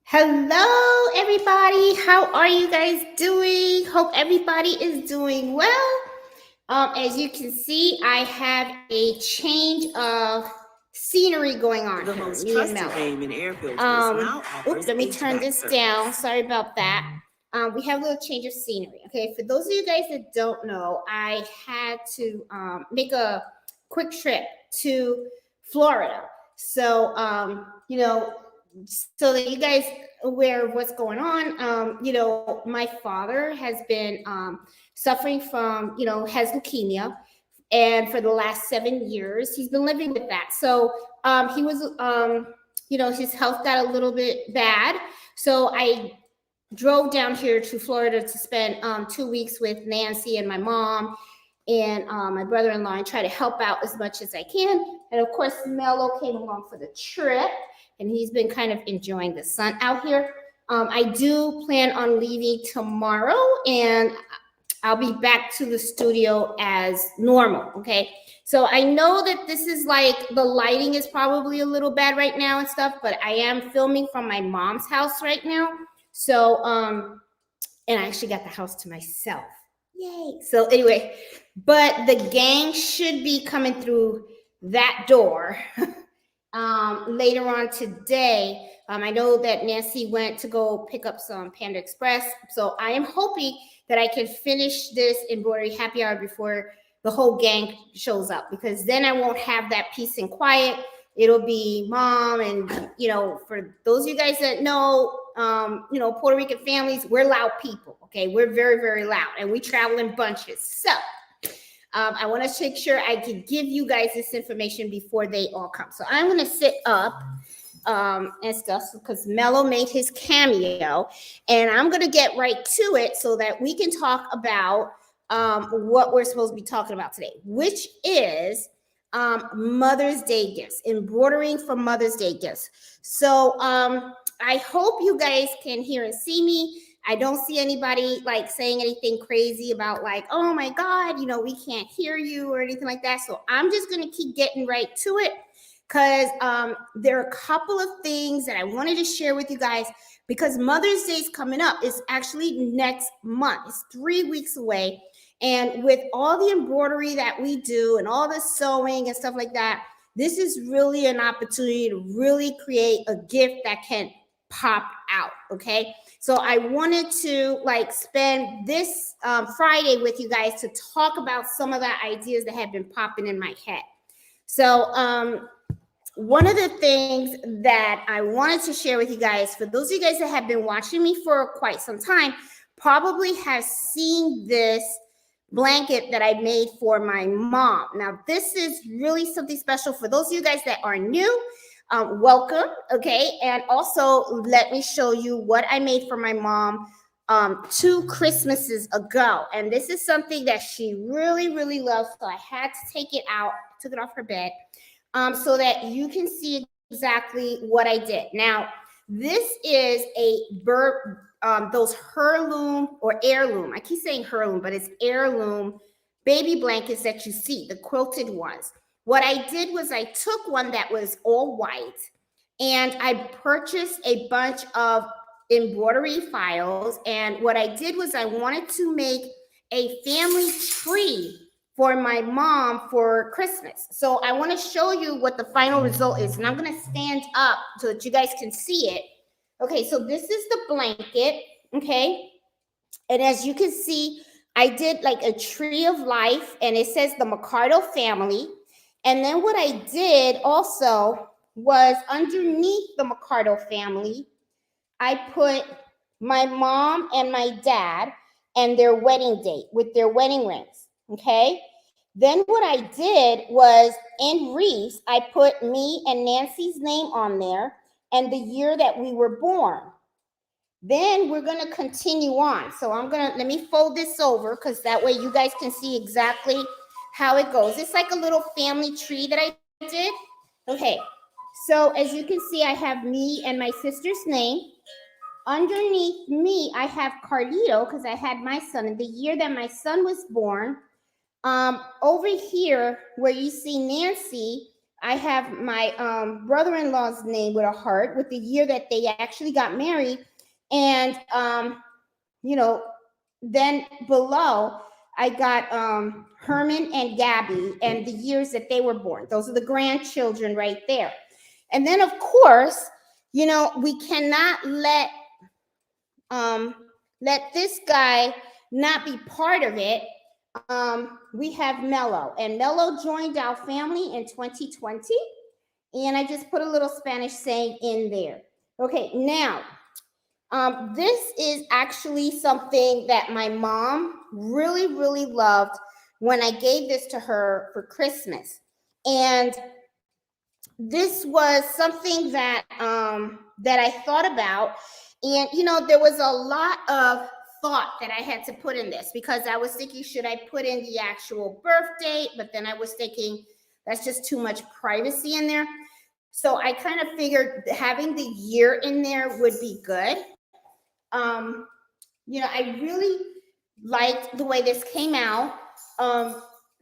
Hello, everybody. How are you guys doing? Hope everybody is doing well. As you can see, I have a change of scenery going on The here. most Me and trusted Mel. name in air filters now offers Let me turn HVAC this service. down. Sorry about that. We have a little change of scenery. Okay, for those of you guys that don't know, I had to make a quick trip to Florida. So, so that you guys aware of what's going on. My father has been suffering from, has leukemia, and for the last 7 years, he's been living with that. So he was, his health got a little bit bad. So I drove down here to Florida to spend 2 weeks with Nancy and my mom and my brother-in-law and try to help out as much as I can. And of course, Mello came along for the trip, and he's been kind of enjoying the sun out here. I do plan on leaving tomorrow, and I'll be back to the studio as normal. Okay. So I know that this is like the lighting is probably a little bad right now and stuff, but I am filming from my mom's house right now. So, and I actually got the house to myself. Yay. So anyway, but the gang should be coming through that door later on today. I know that Nancy went to go pick up some Panda Express. So I am hoping that I can finish this Embroidery Happy Hour before the whole gang shows up, because then I won't have that peace and quiet. It'll be mom and, for those of you guys that know, Puerto Rican families, we're loud people, okay? We're very, very loud, and we travel in bunches. So I want to make sure I can give you guys this information before they all come. So I'm going to sit up and stuff because Mello made his cameo, and I'm going to get right to it so that we can talk about what we're supposed to be talking about today, which is Mother's Day gifts, embroidering for Mother's Day gifts. So I hope you guys can hear and see me. I don't see anybody like saying anything crazy about like, oh my God, we can't hear you or anything like that. So I'm just going to keep getting right to it, because there are a couple of things that I wanted to share with you guys, because Mother's Day is coming up. It's actually next month. It's 3 weeks away. And with all the embroidery that we do and all the sewing and stuff like that, this is really an opportunity to really create a gift that can pop out. Okay. So I wanted to spend this Friday with you guys to talk about some of the ideas that have been popping in my head. So one of the things that I wanted to share with you guys, for those of you guys that have been watching me for quite some time, probably have seen this blanket that I made for my mom. Now, this is really something special for those of you guys that are new. Welcome, okay? And also, let me show you what I made for my mom 2 Christmases ago. And this is something that she really, really loves, so I had to take it out, took it off her bed, so that you can see exactly what I did. Now, this is a those heirloom or heirloom. I keep saying heirloom, but it's heirloom baby blankets that you see, the quilted ones. What I did was I took one that was all white, and I purchased a bunch of embroidery files. And what I did was I wanted to make a family tree for my mom for Christmas. So I want to show you what the final result is. And I'm going to stand up so that you guys can see it. Okay, so this is the blanket, okay? And as you can see, I did like a tree of life, and it says the Mercado family. And then what I did also was underneath the Mercado family, I put my mom and my dad and their wedding date with their wedding rings, okay? Then what I did was in wreaths, I put me and Nancy's name on there and the year that we were born. Then we're going to continue on. So let me fold this over, because that way you guys can see exactly how it goes. It's like a little family tree that I did. Okay. So as you can see, I have me and my sister's name. Underneath me, I have Carlito, because I had my son and the year that my son was born. Over here where you see Nancy, I have my brother-in-law's name with a heart with the year that they actually got married. And, then below, I got Herman and Gabby and the years that they were born. Those are the grandchildren right there. And then, of course, we cannot let this guy not be part of it. We have Mello, and Mello joined our family in 2020. And I just put a little Spanish saying in there. Okay, now, this is actually something that my mom really, really loved when I gave this to her for Christmas. And this was something that I thought about. And, there was a lot of thought that I had to put in this, because I was thinking, should I put in the actual birth date? But then I was thinking, that's just too much privacy in there. So I kind of figured having the year in there would be good. I really liked the way this came out.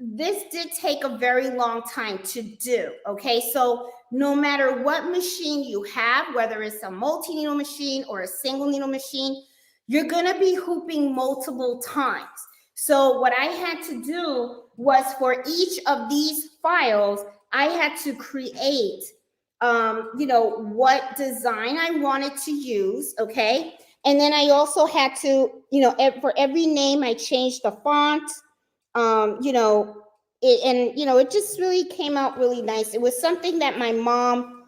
This did take a very long time to do, okay? So no matter what machine you have, whether it's a multi-needle machine or a single needle machine, you're gonna be hooping multiple times. So what I had to do was, for each of these files, I had to create, what design I wanted to use, okay? And then I also had to, for every name, I changed the font. It just really came out really nice. It was something that my mom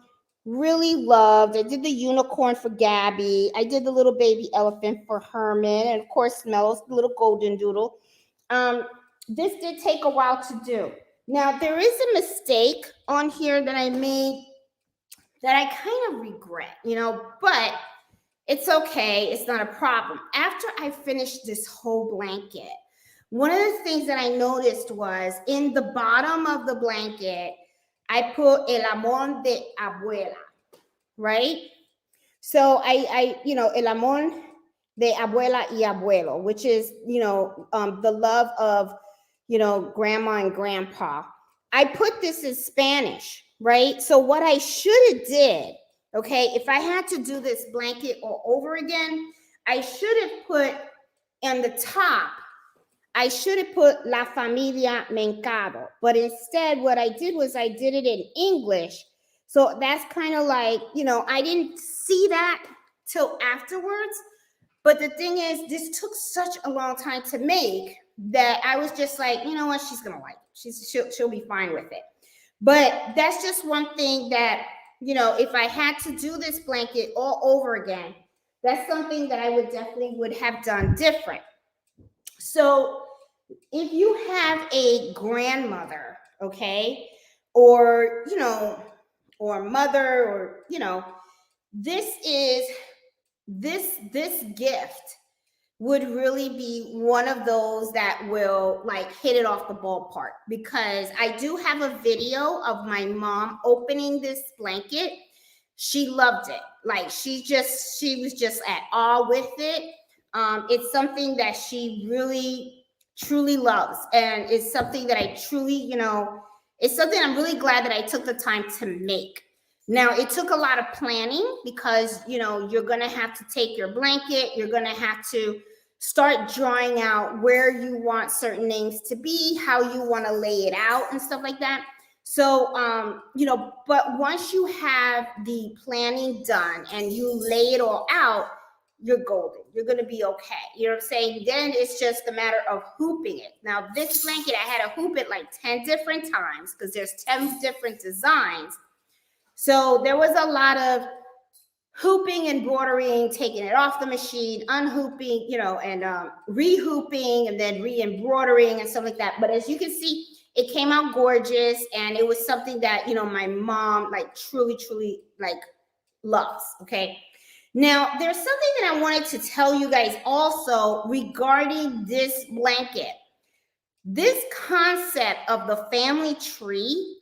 really loved. I did the unicorn for Gabby. I did the little baby elephant for Herman, and of course, Mello's the little golden doodle. This did take a while to do. Now, there is a mistake on here that I made that I kind of regret, but it's okay. It's not a problem. After I finished this whole blanket, one of the things that I noticed was, in the bottom of the blanket, I put El Amor de Abuela, right? So El Amor de Abuela y Abuelo, which is, the love of, grandma and grandpa. I put this in Spanish, right? So what I should have did, okay, if I had to do this blanket all over again, I should have put on the top, I should have put La Familia Mercado. But instead, what I did was I did it in English. So that's kind of like, I didn't see that till afterwards. But the thing is, this took such a long time to make that I was just like, you know what, she's going to like it. She'll be fine with it. But that's just one thing that, if I had to do this blanket all over again, that's something that I would have done different. So if you have a grandmother, okay, or, or mother, or, this gift would really be one of those that will like hit it off the ballpark, because I do have a video of my mom opening this blanket. She loved it. Like she was just at awe with it. It's something that she really, truly loves. And it's something that I truly, it's something I'm really glad that I took the time to make. Now, it took a lot of planning, because, you're going to have to take your blanket. You're going to have to start drawing out where you want certain names to be, how you want to lay it out and stuff like that. So, but once you have the planning done and you lay it all out, you're golden. You're going to be okay. You know what I'm saying? Then it's just a matter of hooping it. Now, this blanket, I had to hoop it like 10 different times, because there's 10 different designs. So there was a lot of hooping, embroidering, taking it off the machine, unhooping, and rehooping, and then re-embroidering and stuff like that. But as you can see, it came out gorgeous, and it was something that, my mom like truly, truly like loves. Okay. Now, there's something that I wanted to tell you guys also regarding this blanket. This concept of the family tree,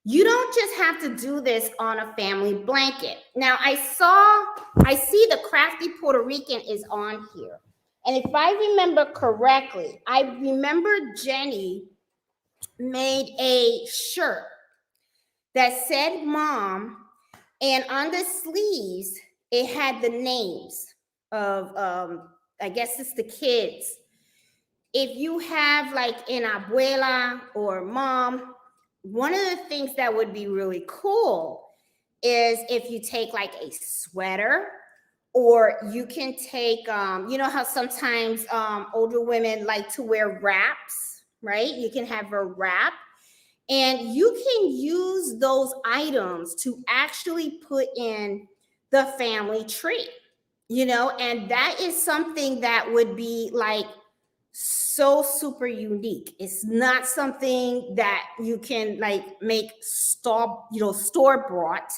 you don't just have to do this on a family blanket. Now, I see the Crafty Puerto Rican is on here. And if I remember correctly, I remember Jenny made a shirt that said mom, and on the sleeves, it had the names of, I guess it's the kids. If you have like an abuela or mom, one of the things that would be really cool is if you take like a sweater, or you can take, you know how sometimes older women like to wear wraps, right? You can have a wrap, and you can use those items to actually put in the family tree, and that is something that would be like so super unique. It's not something that you can like make store bought.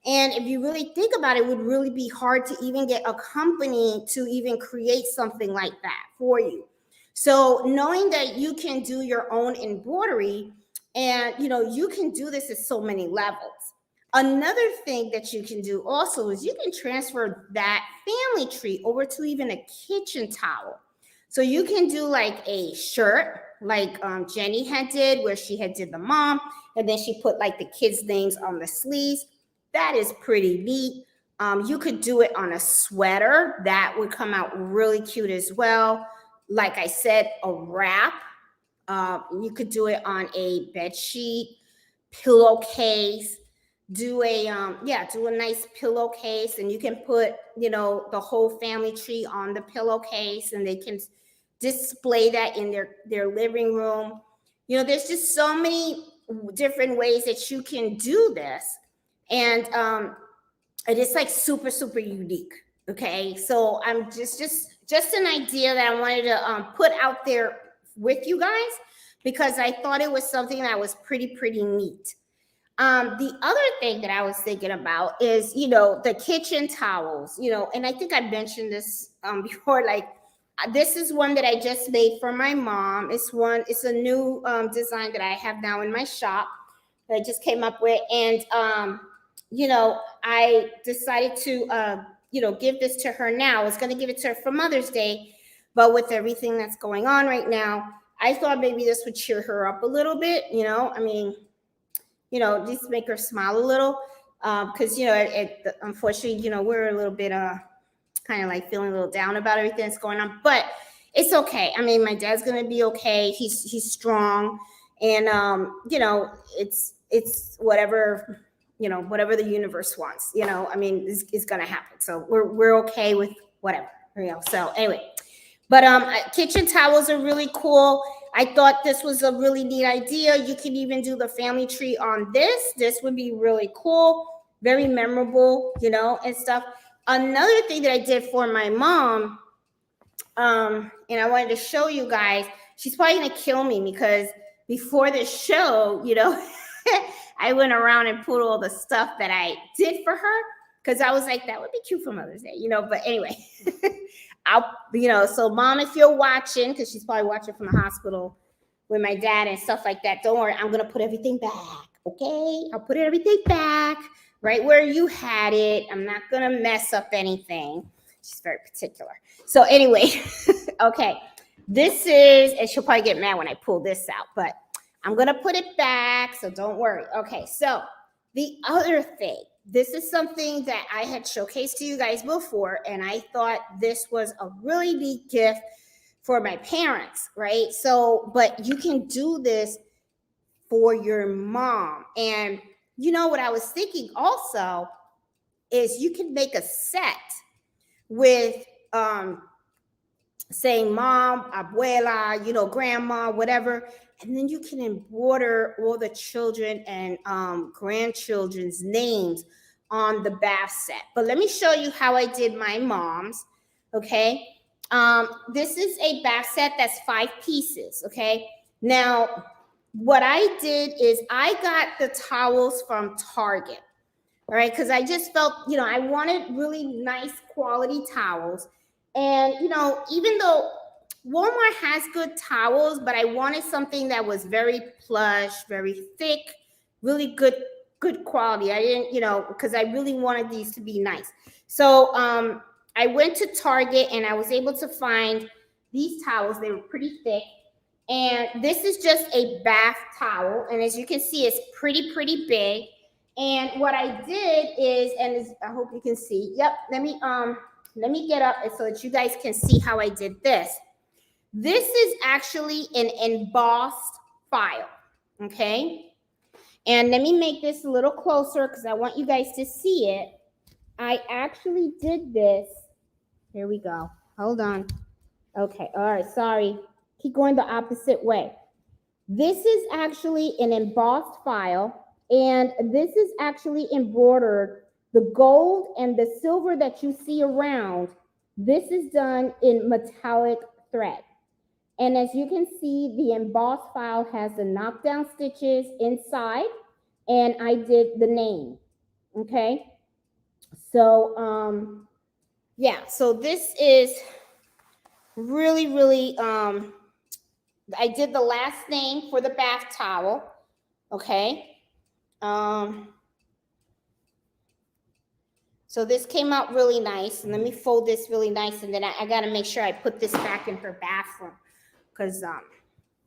And if you really think about it, it would really be hard to even get a company to even create something like that for you. So knowing that you can do your own embroidery, and you can do this at so many levels. Another thing that you can do also is you can transfer that family tree over to even a kitchen towel. So you can do like a shirt, like Jenny had did, where she had did the mom, and then she put like the kids' names on the sleeves. That is pretty neat. You could do it on a sweater. That would come out really cute as well. Like I said, a wrap. You could do it on a bed sheet, pillowcase. Do a nice pillowcase, and you can put the whole family tree on the pillowcase, and they can display that in their living room. There's just so many different ways that you can do this, and it is like super super unique. Okay, so I'm just an idea that I wanted to put out there with you guys, because I thought it was something that was pretty neat. The other thing that I was thinking about is, the kitchen towels, and I think I mentioned this before, like this is one that I just made for my mom. It's a new design that I have now in my shop that I just came up with. And, I decided to, give this to her now. I was going to give it to her for Mother's Day, but with everything that's going on right now, I thought maybe this would cheer her up a little bit, just make her smile a little, because unfortunately, we're a little bit kind of like feeling a little down about everything that's going on, but it's okay. I mean, my dad's gonna be okay. He's strong, and it's whatever whatever the universe wants. Is gonna happen. So we're okay with whatever. So anyway, but kitchen towels are really cool. I thought this was a really neat idea. You can even do the family tree on this. This would be really cool, very memorable, and stuff. Another thing that I did for my mom, and I wanted to show you guys, she's probably going to kill me because before the show, I went around and put all the stuff that I did for her, because I was like, that would be cute for Mother's Day, but anyway. So Mom, if you're watching, because she's probably watching from the hospital with my dad and stuff like that, don't worry, I'm going to put everything back, okay? I'll put everything back right where you had it. I'm not going to mess up anything. She's very particular. So anyway, okay, this is, and she'll probably get mad when I pull this out, but I'm going to put it back, so don't worry. Okay, so the other thing, this is something that I had showcased to you guys before, and I thought this was a really neat gift for my parents, right? So, but you can do this for your mom. And what I was thinking also is you can make a set with saying mom, abuela, grandma, whatever, and then you can embroider all the children and grandchildren's names on the bath set. But let me show you how I did my mom's, okay? This is a bath set that's 5 pieces, okay? Now, what I did is I got the towels from Target, all right? Because I just felt, I wanted really nice quality towels. And, even though Walmart has good towels, but I wanted something that was very plush, very thick, really good quality. I didn't, because I really wanted these to be nice. So I went to Target and I was able to find these towels. They were pretty thick. And this is just a bath towel. And as you can see, it's pretty big. And what I did is, I hope you can see. Yep, let me get up so that you guys can see how I did this. This is actually an embossed file, okay? And let me make this a little closer because I want you guys to see it. I actually did this. Here we go. Hold on. Okay, all right, sorry. Keep going the opposite way. This is actually an embossed file, and this is actually embroidered. The gold and the silver that you see around, this is done in metallic thread. And as you can see, the embossed file has the knockdown stitches inside, and I did the name, okay? So, yeah, so this is really, I did the last name for the bath towel, okay? So this came out really nice, and let me fold this really nice, and then I gotta make sure I put this back in her bathroom, because,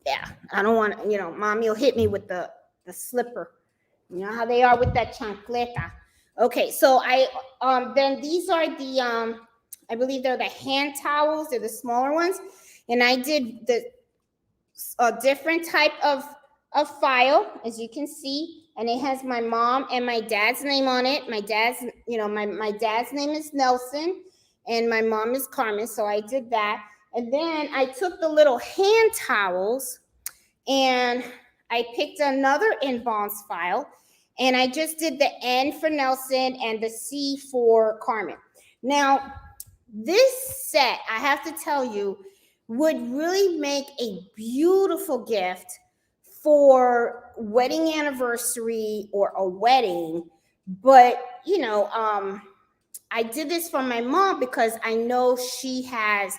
yeah, I don't want, Mommy will hit me with the slipper. You know how they are with that chancleta. Okay, so then these are the, I believe they're the hand towels. They're the smaller ones. And I did a different type of file, as you can see. And it has my mom and my dad's name on it. My dad's, my dad's name is Nelson, and my mom is Carmen. So I did that. And then I took the little hand towels, and I picked another embossed file, and I just did the N for Nelson and the C for Carmen. Now, this set, I have to tell you, would really make a beautiful gift for wedding anniversary or a wedding. But, I did this for my mom because I know she has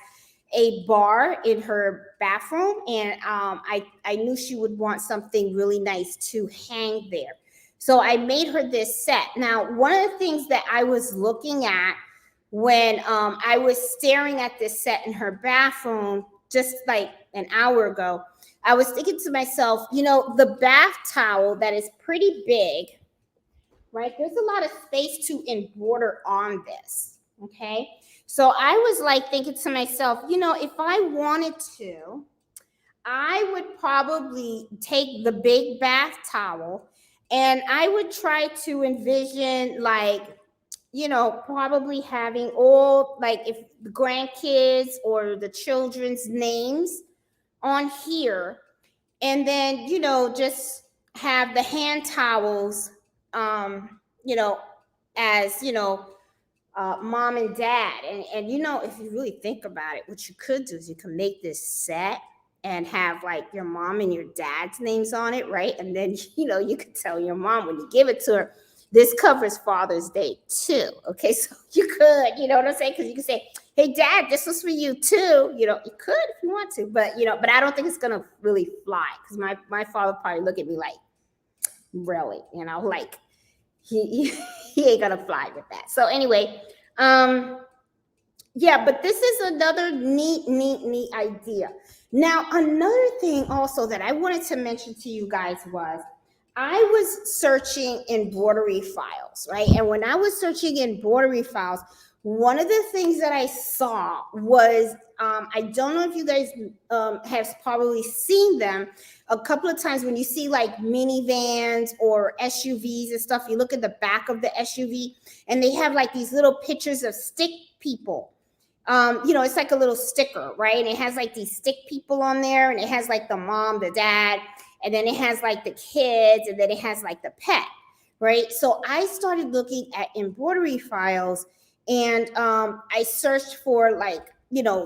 a bar in her bathroom, and I knew she would want something really nice to hang there. So I made her this set. Now, one of the things that I was looking at when I was staring at this set in her bathroom just like an hour ago, I was thinking to myself, the bath towel that is pretty big, right? There's a lot of space to embroider on this, okay? So I was like thinking to myself, if I wanted to, I would probably take the big bath towel, and I would try to envision probably having all, if the grandkids or the children's names on here, and then, just have the hand towels, as, mom and dad. And if you really think about it, what you could do is you can make this set and have your mom and your dad's names on it, right? And then, you could tell your mom when you give it to her, this covers Father's Day too. Okay, so you could, you know what I'm saying? Because you can say, hey, Dad, this was for you too. You could if you want to, but, but I don't think it's going to really fly, because my father probably look at me like, really, he ain't going to fly with that. So anyway, yeah, but this is another neat idea. Now, another thing also that I wanted to mention to you guys was, I was searching embroidery files, right? And when I was searching embroidery files, one of the things that I saw was, I don't know if you guys have probably seen them a couple of times when you see minivans or SUVs and stuff. You look at the back of the SUV, and they have these little pictures of stick people. It's like a little sticker, right? And it has these stick people on there, and it has the mom, the dad, and then it has the kids, and then it has the pet, right? So I started looking at embroidery files, and I searched for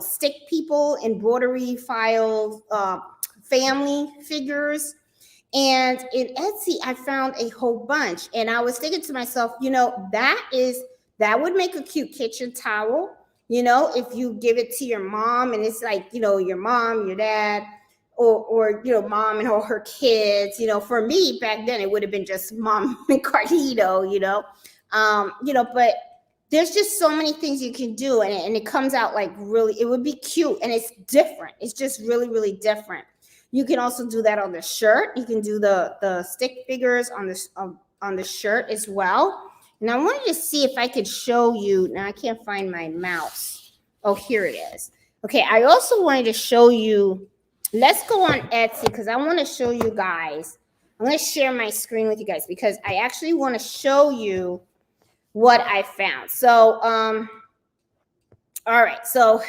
stick people, embroidery files, family figures. And in Etsy, I found a whole bunch. And I was thinking to myself, that would make a cute kitchen towel, if you give it to your mom, and it's your mom, your dad, or mom and all her kids. For me back then, it would have been just mom and Carlito, but there's just so many things you can do, and it comes out really, it would be cute, and it's different. It's just really, really different. You can also do that on the shirt. You can do the stick figures on the shirt as well. And I wanted to see if I could show you. Now I can't find my mouse. Oh, here it is. Okay, I also wanted to show you. Let's go on Etsy because I want to show you guys. I'm going to share my screen with you guys because I actually want to show you what I found. So, all right. So,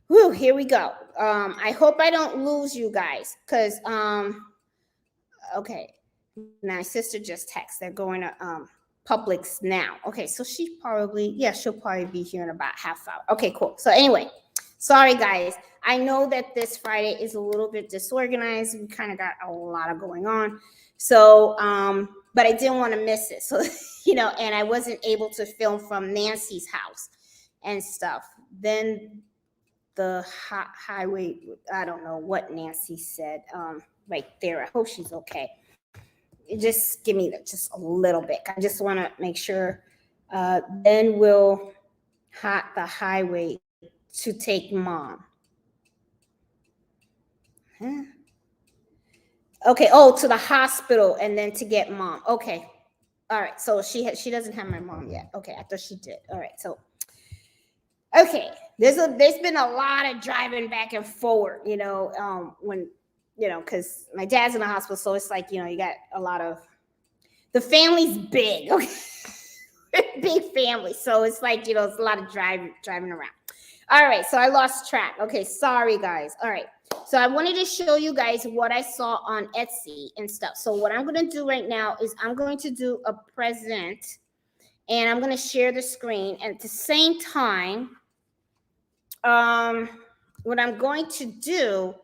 whew, here we go. I hope I don't lose you guys because, okay. My sister just texted. They're going to Publix now. Okay, so she'll probably be here in about half hour. Okay, cool. So anyway, sorry guys. I know that this Friday is a little bit disorganized. We kind of got a lot of going on. So, but I didn't want to miss it. So, and I wasn't able to film from Nancy's house and stuff. Then the highway, I don't know what Nancy said right there. I hope she's okay. Just give me just a little bit. I just want to make sure. Then we'll hot the highway to take mom. Huh? Okay. Oh, to the hospital and then to get mom. Okay. All right. So she doesn't have my mom yet. Okay. I thought she did. All right. So, okay. There's been a lot of driving back and forward, when, because my dad's in the hospital. So it's like, you got a lot of, the family's big. Okay. Big family. So it's like, it's a lot of driving around. All right. So I lost track. Okay. Sorry, guys. All right. So I wanted to show you guys what I saw on Etsy and stuff. So what I'm going to do right now is I'm going to do a present and I'm going to share the screen. And at the same time, what I'm going to do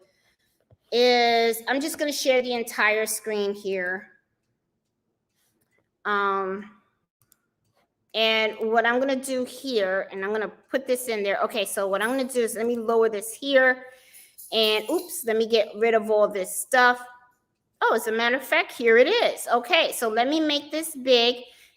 is I'm just going to share the entire screen here. And what I'm going to do here, and I'm going to put this in there. Okay, so what I'm going to do is let me lower this here. And oops, let me get rid of all this stuff. Oh, as a matter of fact, here it is. Okay, so let me make this big.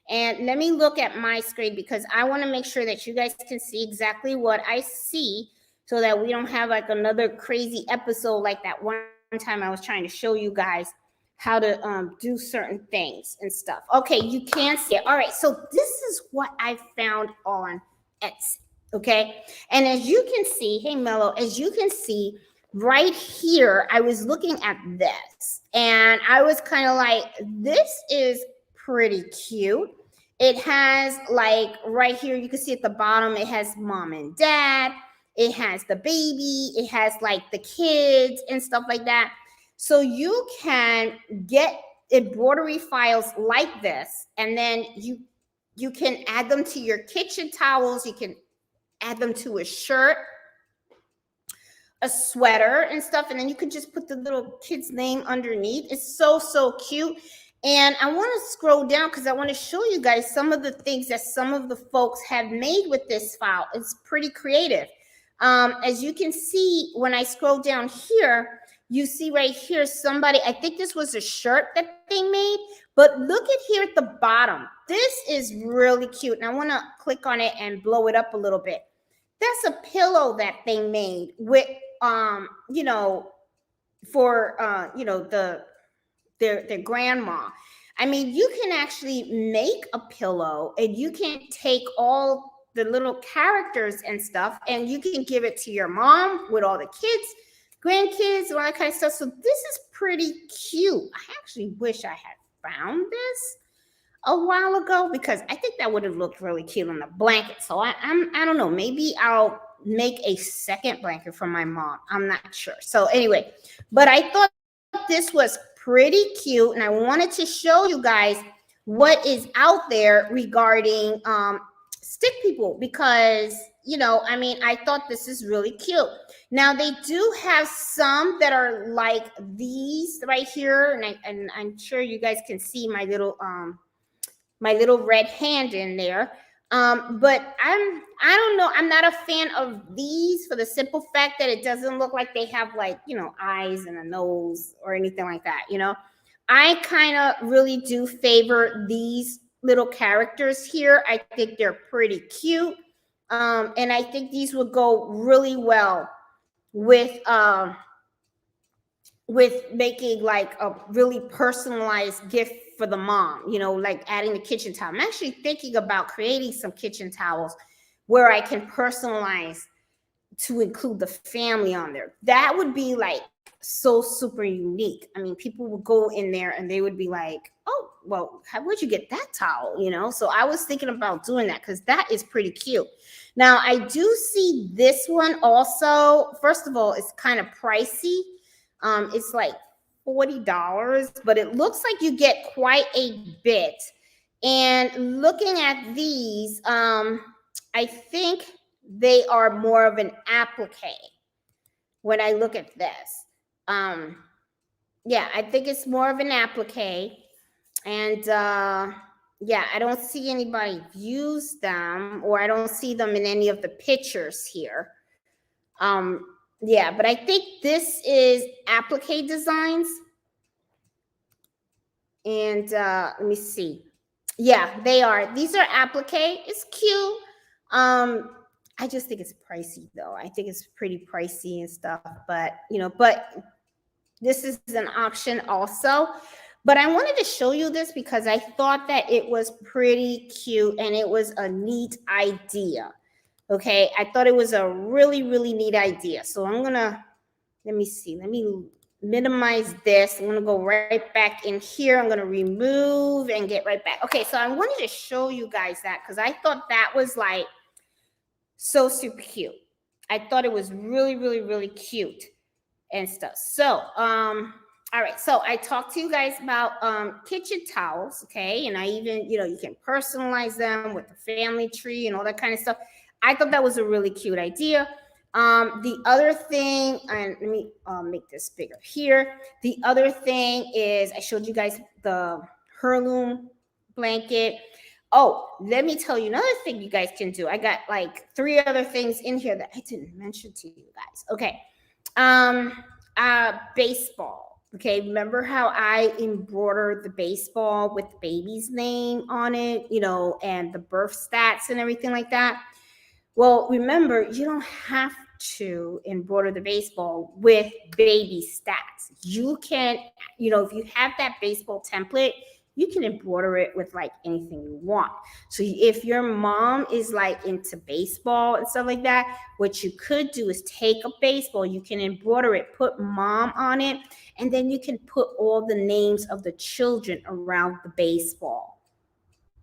And let me look at my screen because I want to make sure that you guys can see exactly what I see so that we don't have like another crazy episode like that one time I was trying to show you guys how to do certain things and stuff. Okay, you can see it. All right, so this is what I found on Etsy, okay? And as you can see, hey, Mello, as you can see right here, I was looking at this and I was kind of like, this is pretty cute. It has like right here, you can see at the bottom, it has mom and dad. It has the baby. It has like the kids and stuff like that. So you can get embroidery files like this, and then you can add them to your kitchen towels. You can add them to a shirt, a sweater and stuff, and then you can just put the little kid's name underneath. It's so cute. And I want to scroll down because I want to show you guys some of the things that some of the folks have made with this file. It's pretty creative. As you can see, when I scroll down here, you see right here, somebody, I think this was a shirt that they made, but look at here at the bottom. This is really cute. And I want to click on it and blow it up a little bit. That's a pillow that they made with, for, their grandma. I mean, you can actually make a pillow and you can take all the little characters and stuff and you can give it to your mom with all the kids, grandkids, all that kind of stuff. So this is pretty cute. I actually wish I had found this a while ago because I think that would have looked really cute on the blanket. So I don't know, maybe I'll make a second blanket for my mom. I'm not sure. So anyway, but I thought this was pretty cute and I wanted to show you guys what is out there regarding stick people because I thought this is really cute. Now they do have some that are like these right here, and I'm sure you guys can see my little red hand in there. But I don't know. I'm not a fan of these for the simple fact that it doesn't look like they have like, eyes and a nose or anything like that. I kind of really do favor these little characters here. I think they're pretty cute. And I think these would go really well with with making like a really personalized gift for the mom, like adding the kitchen towel. I'm actually thinking about creating some kitchen towels where I can personalize to include the family on there. That would be like so super unique. I mean, people would go in there and they would be like, oh, well, where'd you get that towel? So I was thinking about doing that because that is pretty cute. Now, I do see this one also. First of all, it's kind of pricey. It's like $40, but it looks like you get quite a bit. And looking at these, I think they are more of an applique when I look at this. Yeah, I think it's more of an applique. And yeah, I don't see anybody use them, or I don't see them in any of the pictures here. Yeah, but I think this is applique designs. And let me see. Yeah, they are. These are applique. It's cute. I just think it's pricey though. I think it's pretty pricey and stuff, but but this is an option also. But I wanted to show you this because I thought that it was pretty cute and it was a neat idea. Okay, I thought it was a really, really neat idea. So I'm gonna, let me see, let me minimize this. I'm gonna go right back in here. I'm gonna remove and get right back. Okay, so I wanted to show you guys that because I thought that was like so super cute. I thought it was really, really, really cute and stuff. So, all right. So I talked to you guys about kitchen towels, okay? And I even, you can personalize them with the family tree and all that kind of stuff. I thought that was a really cute idea. The other thing, and let me make this bigger here. The other thing is I showed you guys the heirloom blanket. Oh, let me tell you another thing you guys can do. I got like 3 other things in here that I didn't mention to you guys. Okay. Baseball. Okay. Remember how I embroidered the baseball with the baby's name on it, and the birth stats and everything like that? Well, remember, you don't have to embroider the baseball with baby stats. You can, if you have that baseball template, you can embroider it with like anything you want. So if your mom is like into baseball and stuff like that, what you could do is take a baseball, you can embroider it, put mom on it, and then you can put all the names of the children around the baseball.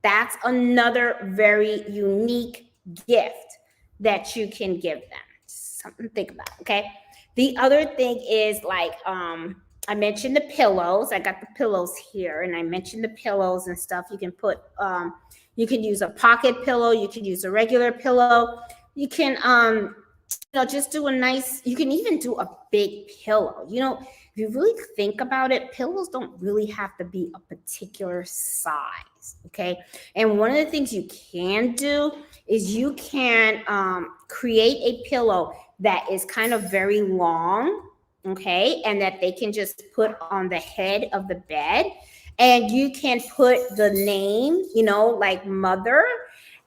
That's another very unique gift that you can give them. Something to think about, okay? The other thing is like, I mentioned the pillows. I got the pillows here, and I mentioned the pillows and stuff. You can put, you can use a pocket pillow. You can use a regular pillow. You can, just do a nice, you can even do a big pillow. If you really think about it, pillows don't really have to be a particular size, okay? And one of the things you can do is you can create a pillow that is kind of very long, okay? And that they can just put on the head of the bed. And you can put the name, like mother,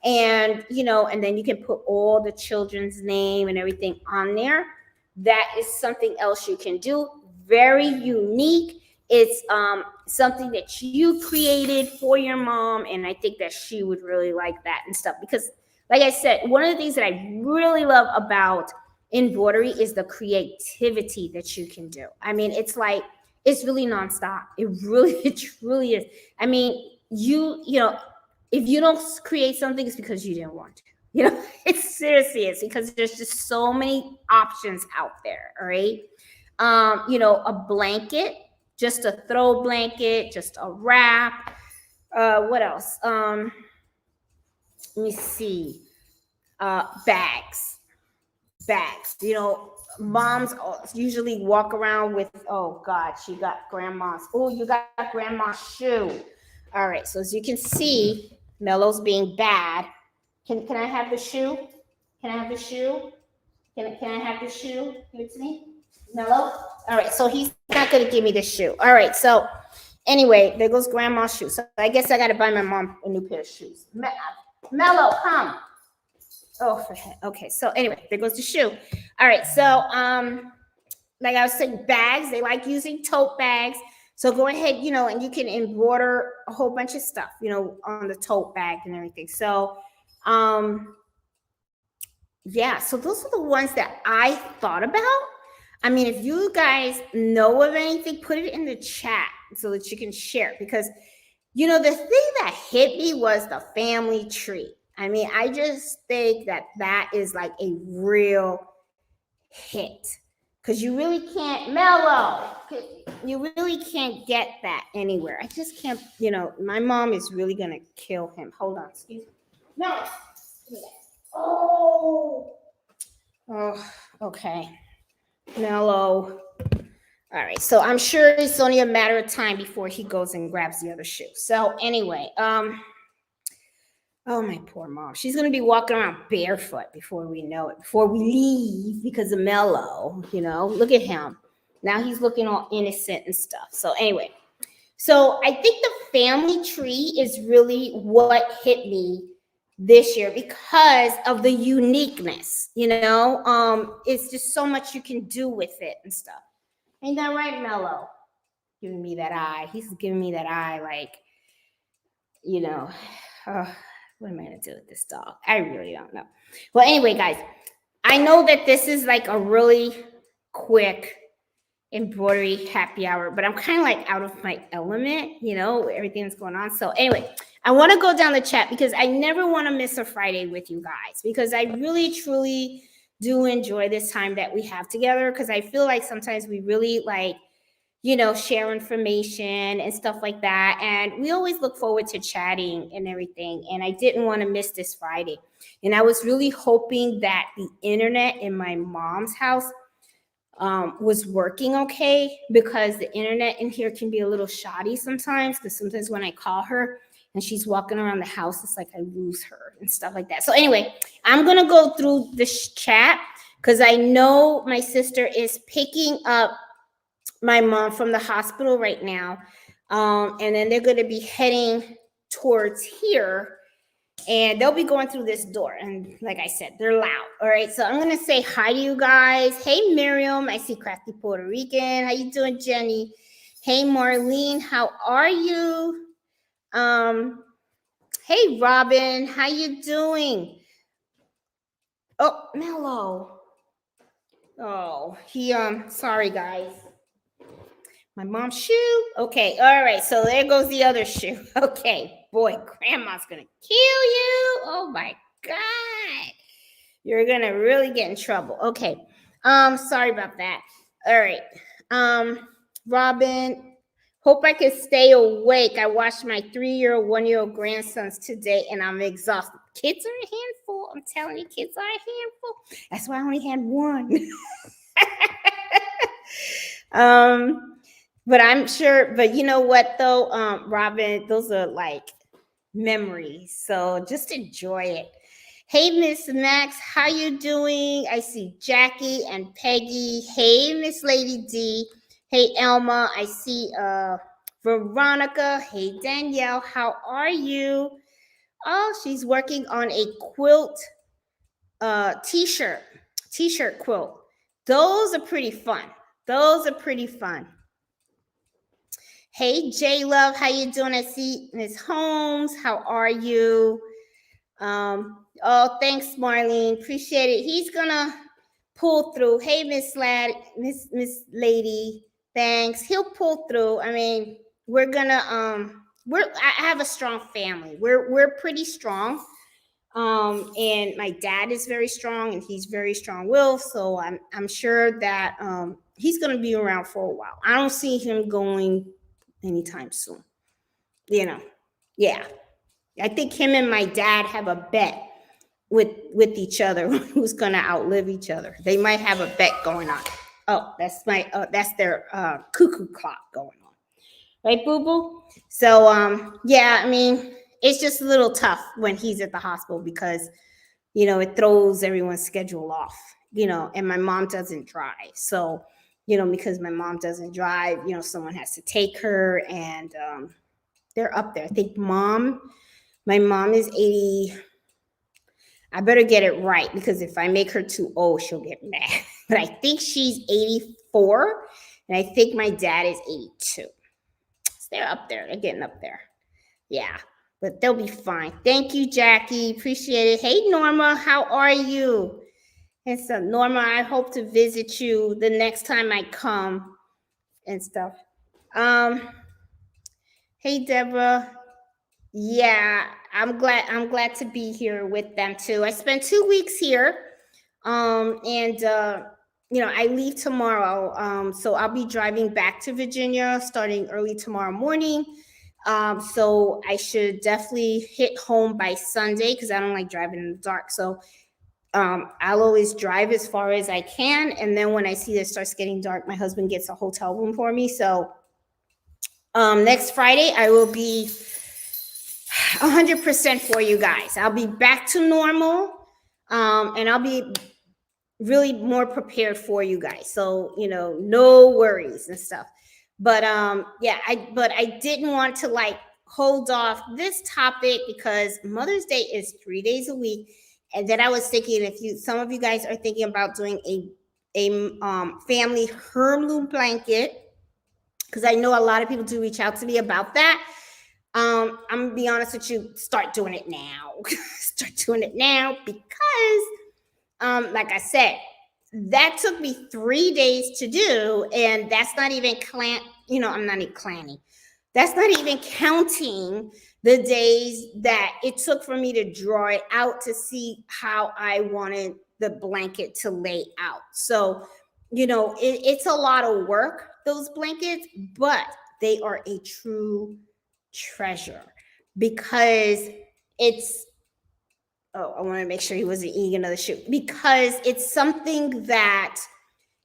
and and then you can put all the children's name and everything on there. That is something else you can do. Very unique. It's something that you created for your mom, and I think that she would really like that and stuff. Because like I said, one of the things that I really love about embroidery is the creativity that you can do. I mean, it's like, it's really nonstop. It truly is. I mean, if you don't create something, it's because you didn't want to. It's seriously, it's because there's just so many options out there. All right. A blanket, just a throw blanket, just a wrap. What else? Let me see. Bags. Moms usually walk around with, oh God, she got grandma's. Oh, you got grandma's shoe. All right. So as you can see, Mello's being bad. Can I have the shoe? Can I have the shoe? Can I have the shoe? Give it to me. Mello? All right. So he's not going to give me the shoe. All right. So anyway, there goes grandma's shoe. So I guess I got to buy my mom a new pair of shoes. Mello, come. Oh, okay. So anyway, there goes the shoe. All right. So like I was saying, bags. They like using tote bags. So go ahead, and you can embroider a whole bunch of stuff, on the tote bag and everything. So, yeah, so those are the ones that I thought about. I mean, if you guys know of anything, put it in the chat so that you can share. Because, the thing that hit me was the family tree. I mean, I just think that is like a real hit. Because you really can't, Mellow, you really can't get that anywhere. I just can't, my mom is really going to kill him. Hold on, excuse me. No. Oh, okay. Mellow. All right, so I'm sure it's only a matter of time before he goes and grabs the other shoe. So anyway, oh, my poor mom. She's going to be walking around barefoot before we know it, before we leave because of Mellow, Look at him. Now he's looking all innocent and stuff. So anyway, so I think the family tree is really what hit me this year because of the uniqueness, it's just so much you can do with it and stuff. Ain't that right, Mellow? Giving me that eye. He's giving me that eye like, what am I going to do with this dog? I really don't know. Well, anyway, guys, I know that this is like a really quick embroidery happy hour, but I'm kind of like out of my element, everything that's going on. So anyway, I want to go down the chat because I never want to miss a Friday with you guys because I really, truly do enjoy this time that we have together because I feel like sometimes we really like, share information and stuff like that. And we always look forward to chatting and everything. And I didn't want to miss this Friday. And I was really hoping that the internet in my mom's house was working okay because the internet in here can be a little shoddy sometimes because sometimes when I call her and she's walking around the house, it's like I lose her and stuff like that. So anyway, I'm going to go through this chat because I know my sister is picking up my mom from the hospital right now. And then they're going to be heading towards here. And they'll be going through this door. And like I said, they're loud. All right. So I'm going to say hi to you guys. Hey, Miriam. I see Crafty Puerto Rican. How you doing, Jenny? Hey, Marlene. How are you? Hey, Robin. How you doing? Oh, Mellow. Oh, sorry, guys. My mom's shoe. Okay. All right. So there goes the other shoe. Okay. Boy, grandma's going to kill you. Oh, my God. You're going to really get in trouble. Okay. Sorry about that. All right. Robin, hope I can stay awake. I watched my 3-year-old, 1-year-old grandsons today, and I'm exhausted. Kids are a handful. I'm telling you, kids are a handful. That's why I only had one. But I'm sure, but you know what though, Robin, those are like memories. So just enjoy it. Hey, Miss Max, how you doing? I see Jackie and Peggy. Hey, Miss Lady D. Hey, Elma. I see Veronica. Hey, Danielle. How are you? Oh, she's working on a quilt t-shirt quilt. Those are pretty fun. Hey, J Love, how you doing? I see Miss Holmes. How are you? Oh, thanks, Marlene. Appreciate it. He's gonna pull through. Hey, Miss Lady. Thanks. He'll pull through. I mean, we're gonna I have a strong family. We're pretty strong. And my dad is very strong and he's very strong-willed. So I'm sure that he's gonna be around for a while. I don't see him going anytime soon. Yeah. I think him and my dad have a bet with each other who's gonna outlive each other. They might have a bet going on. Oh, that's their cuckoo clock going on. Right, boo-boo? So yeah, I mean, it's just a little tough when he's at the hospital because it throws everyone's schedule off, and my mom doesn't drive. So because my mom doesn't drive, someone has to take her, and they're up there. I think my mom is 80. I better get it right because if I make her too old, she'll get mad. But I think she's 84, and I think my dad is 82. So they're up there. They're getting up there. Yeah, but they'll be fine. Thank you, Jackie. Appreciate it. Hey, Norma, how are you? And so, Norma, I hope to visit you the next time I come and stuff. Hey, Deborah. Yeah, I'm glad to be here with them too. I spent 2 weeks here. And I leave tomorrow. So I'll be driving back to Virginia starting early tomorrow morning. So I should definitely hit home by Sunday because I don't like driving in the dark. So I'll always drive as far as I can. And then when I see that it starts getting dark, my husband gets a hotel room for me. So next Friday, I will be 100% for you guys. I'll be back to normal. And I'll be really more prepared for you guys. So, no worries and stuff. But I didn't want to like hold off this topic because Mother's Day is 3 days a week. And then I was thinking some of you guys are thinking about doing a family heirloom blanket, because I know a lot of people do reach out to me about that. I'm gonna be honest with you, start doing it now. Start doing it now because like I said, that took me 3 days to do, and that's not even I'm not even planning. That's not even counting the days that it took for me to draw it out to see how I wanted the blanket to lay out. So, it's a lot of work, those blankets, but they are a true treasure because it's I want to make sure he wasn't eating another shoe, because it's something that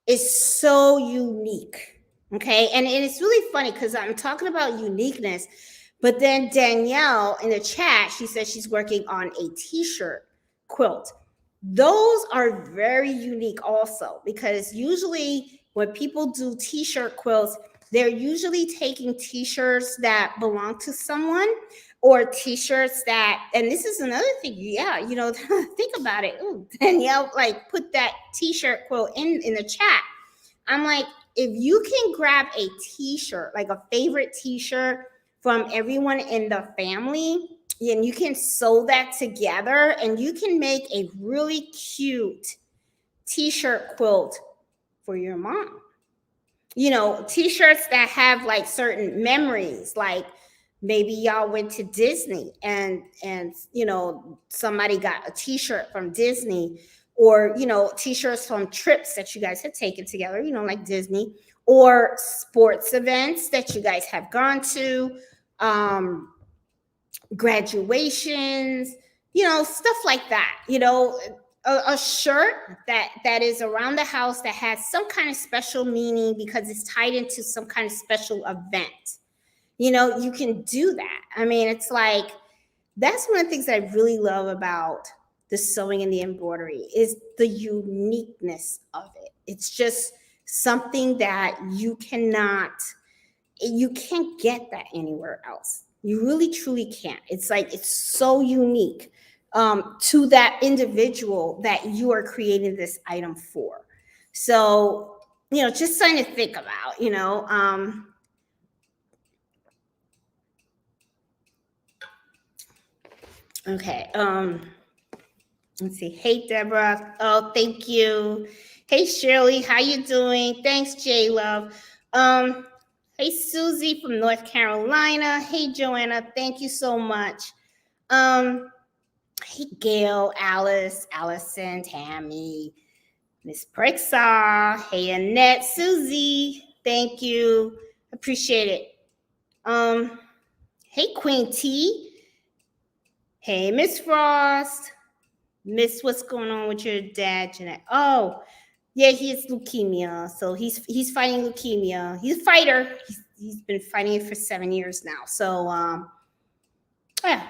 is so unique. Okay. And it's really funny because I'm talking about uniqueness, but then Danielle in the chat, she says she's working on a t-shirt quilt. Those are very unique also, because usually when people do t-shirt quilts, they're usually taking t-shirts that belong to someone, or t-shirts that, and this is another thing, think about it. Ooh, Danielle like put that t-shirt quote in the chat. I'm like, if you can grab a t-shirt, like a favorite t-shirt from everyone in the family, and you can sew that together and you can make a really cute t-shirt quilt for your mom. T-shirts that have like certain memories, like maybe y'all went to Disney and somebody got a t-shirt from Disney, or t-shirts from trips that you guys have taken together, like Disney, or sports events that you guys have gone to, graduations, stuff like that. A shirt that is around the house that has some kind of special meaning because it's tied into some kind of special event. You can do that. I mean, it's like, that's one of the things that I really love about the sewing and the embroidery is the uniqueness of it. It's just something that you can't get that anywhere else. You really, truly can't. It's like, it's so unique to that individual that you are creating this item for. So, just something to think about, Okay. Let's see. Hey, Deborah. Oh, thank you. Hey, Shirley. How you doing? Thanks, J Love. Hey, Susie from North Carolina. Hey, Joanna. Thank you so much. Hey, Gail, Alice, Allison, Tammy, Miss Prexar. Hey, Annette, Susie. Thank you. Appreciate it. Hey, Queen T. Hey, Miss Frost. Miss, what's going on with your dad, Jeanette? Oh, yeah, he has leukemia. So he's fighting leukemia. He's a fighter. He's been fighting it for 7 years now. So yeah,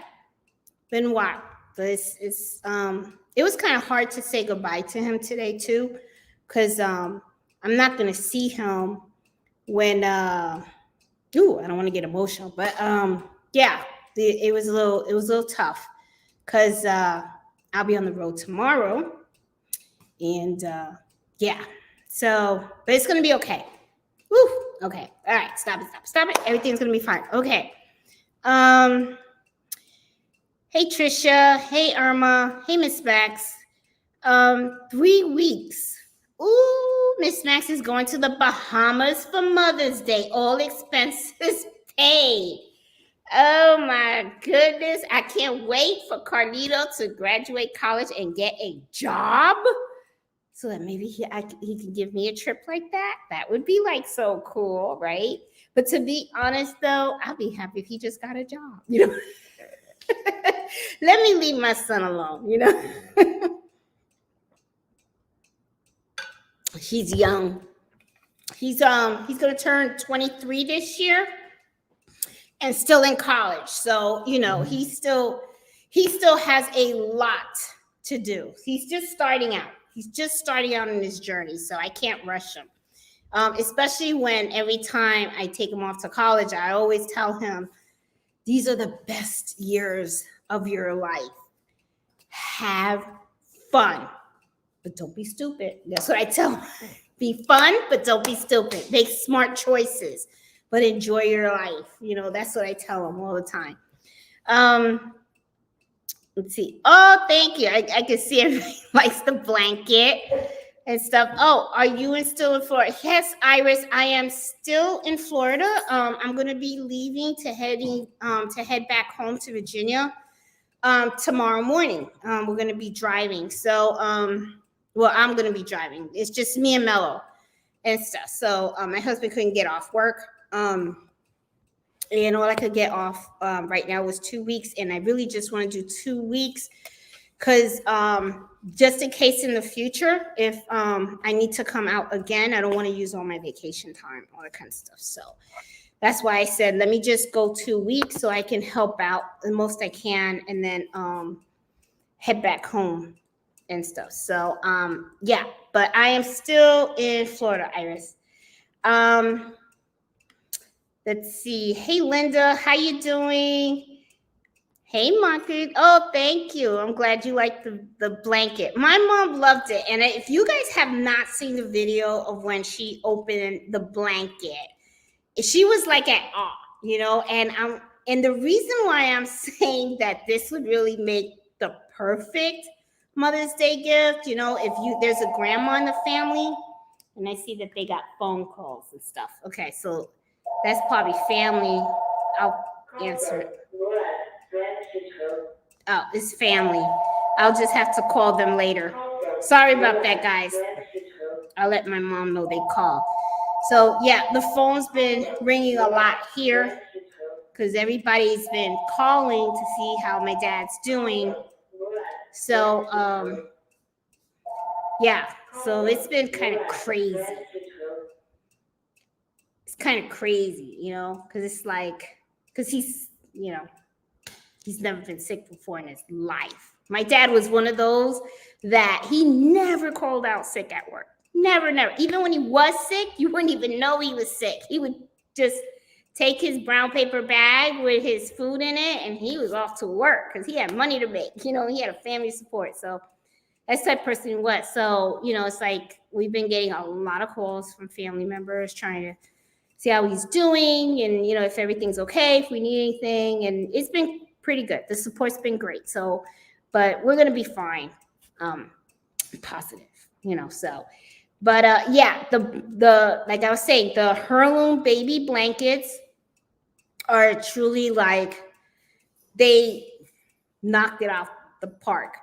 been a while. But it was kind of hard to say goodbye to him today too, because I'm not gonna see him when I don't want to get emotional, but yeah, it was a little tough because I'll be on the road tomorrow, and yeah, So, but it's going to be okay. Woo. Okay. All right. Stop it. Everything's going to be fine. Okay. Hey, Trisha. Hey, Irma. Hey, Miss Max. 3 weeks. Ooh, Miss Max is going to the Bahamas for Mother's Day. All expenses paid. Oh my goodness. I can't wait for Carlito to graduate college and get a job so that maybe he can give me a trip like that. That would be like so cool, right? But to be honest though, I'll be happy if he just got a job, you know. Let me leave my son alone, you know. He's young. He's gonna turn 23 this year and still in college. So, you know, he still has a lot to do. He's just starting out. In his journey. So I can't rush him. Especially when every time I take him off to college, I always tell him, these are the best years of your life. Have fun, but don't be stupid. That's what I tell him. Be fun, but don't be stupid. Make smart choices, but enjoy your life. You know, that's what I tell him all the time. Let's see. Oh, thank you. I can see everybody likes the blanket and stuff. Oh, are you still in Florida? Yes, Iris, I am still in Florida. I'm going to be leaving to head back home to Virginia tomorrow morning. We're going to be driving. So, well, I'm going to be driving. It's just me and Mello and stuff. So my husband couldn't get off work. And all I could get off right now was 2 weeks. And I really just want to do 2 weeks because just in case in the future, if I need to come out again, I don't want to use all my vacation time, all that kind of stuff. So that's why I said, let me just go 2 weeks so I can help out the most I can and then head back home and stuff. So yeah, but I am still in Florida, Iris. Let's see. Hey, Linda, how you doing? Hey, Margaret. Oh, thank you. I'm glad you liked the blanket. My mom loved it. And if you guys have not seen the video of when she opened the blanket, she was like at awe, you know, and the reason why I'm saying that this would really make the perfect Mother's Day gift, you know, if there's a grandma in the family, and I see that they got phone calls and stuff. Okay, so that's probably family. I'll answer it. Oh, it's family. I'll just have to call them later. Sorry about that, guys. I'll let my mom know they call. So, yeah, the phone's been ringing a lot here because everybody's been calling to see how my dad's doing. So, yeah, so it's been kind of crazy. It's kind of crazy, you know, because he's, you know, he's never been sick before in his life. My dad was one of those that he never called out sick at work. Never. Even when he was sick, you wouldn't even know he was sick. He would just take his brown paper bag with his food in it, and he was off to work because he had money to make. You know, he had a family support. So that's the type of person he was. So, you know, it's like we've been getting a lot of calls from family members trying to see how he's doing and, you know, if everything's okay, if we need anything. And it's been pretty good. The support's been great. So, but we're going to be fine. Positive, you know, so. But yeah, the like I was saying, the heirloom baby blankets are truly like they knocked it out the park.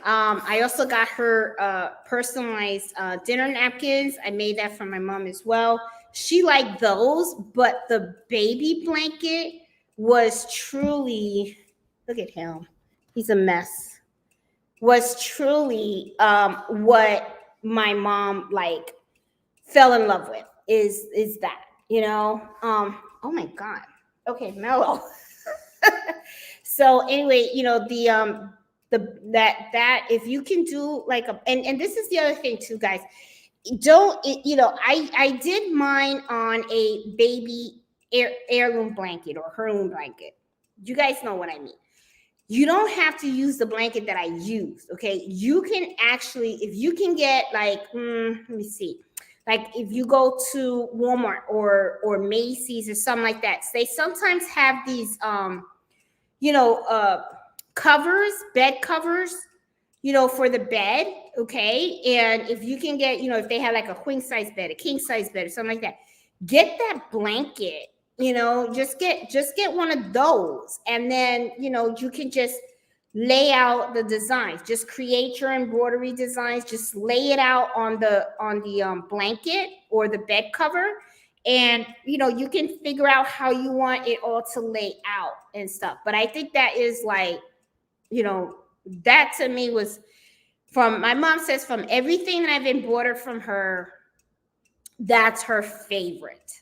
I also got her personalized dinner napkins. I made that for my mom as well. She liked those, but the baby blanket was truly, look at him, he's a mess. Was truly what my mom like fell in love with is that, you know. Oh my God. Okay, Mellow. So anyway, you know, that if you can do like and this is the other thing too, guys. You know, I did mine on a baby heirloom blanket or heirloom blanket. You guys know what I mean. You don't have to use the blanket that I used, okay? You can actually, if you can get like, let me see. like if you go to Walmart or Macy's or something like that, they sometimes have these covers, bed covers, for the bed, okay? And if you can get, if they have like a queen size bed, a king size bed, or something like that, get that blanket, just get one of those. And then, you can just lay out the designs, just create your embroidery designs, just lay it out on the blanket or the bed cover. And, you can figure out how you want it all to lay out and stuff. But I think that is like, that to me was my mom says from everything that I've embroidered from her, that's her favorite.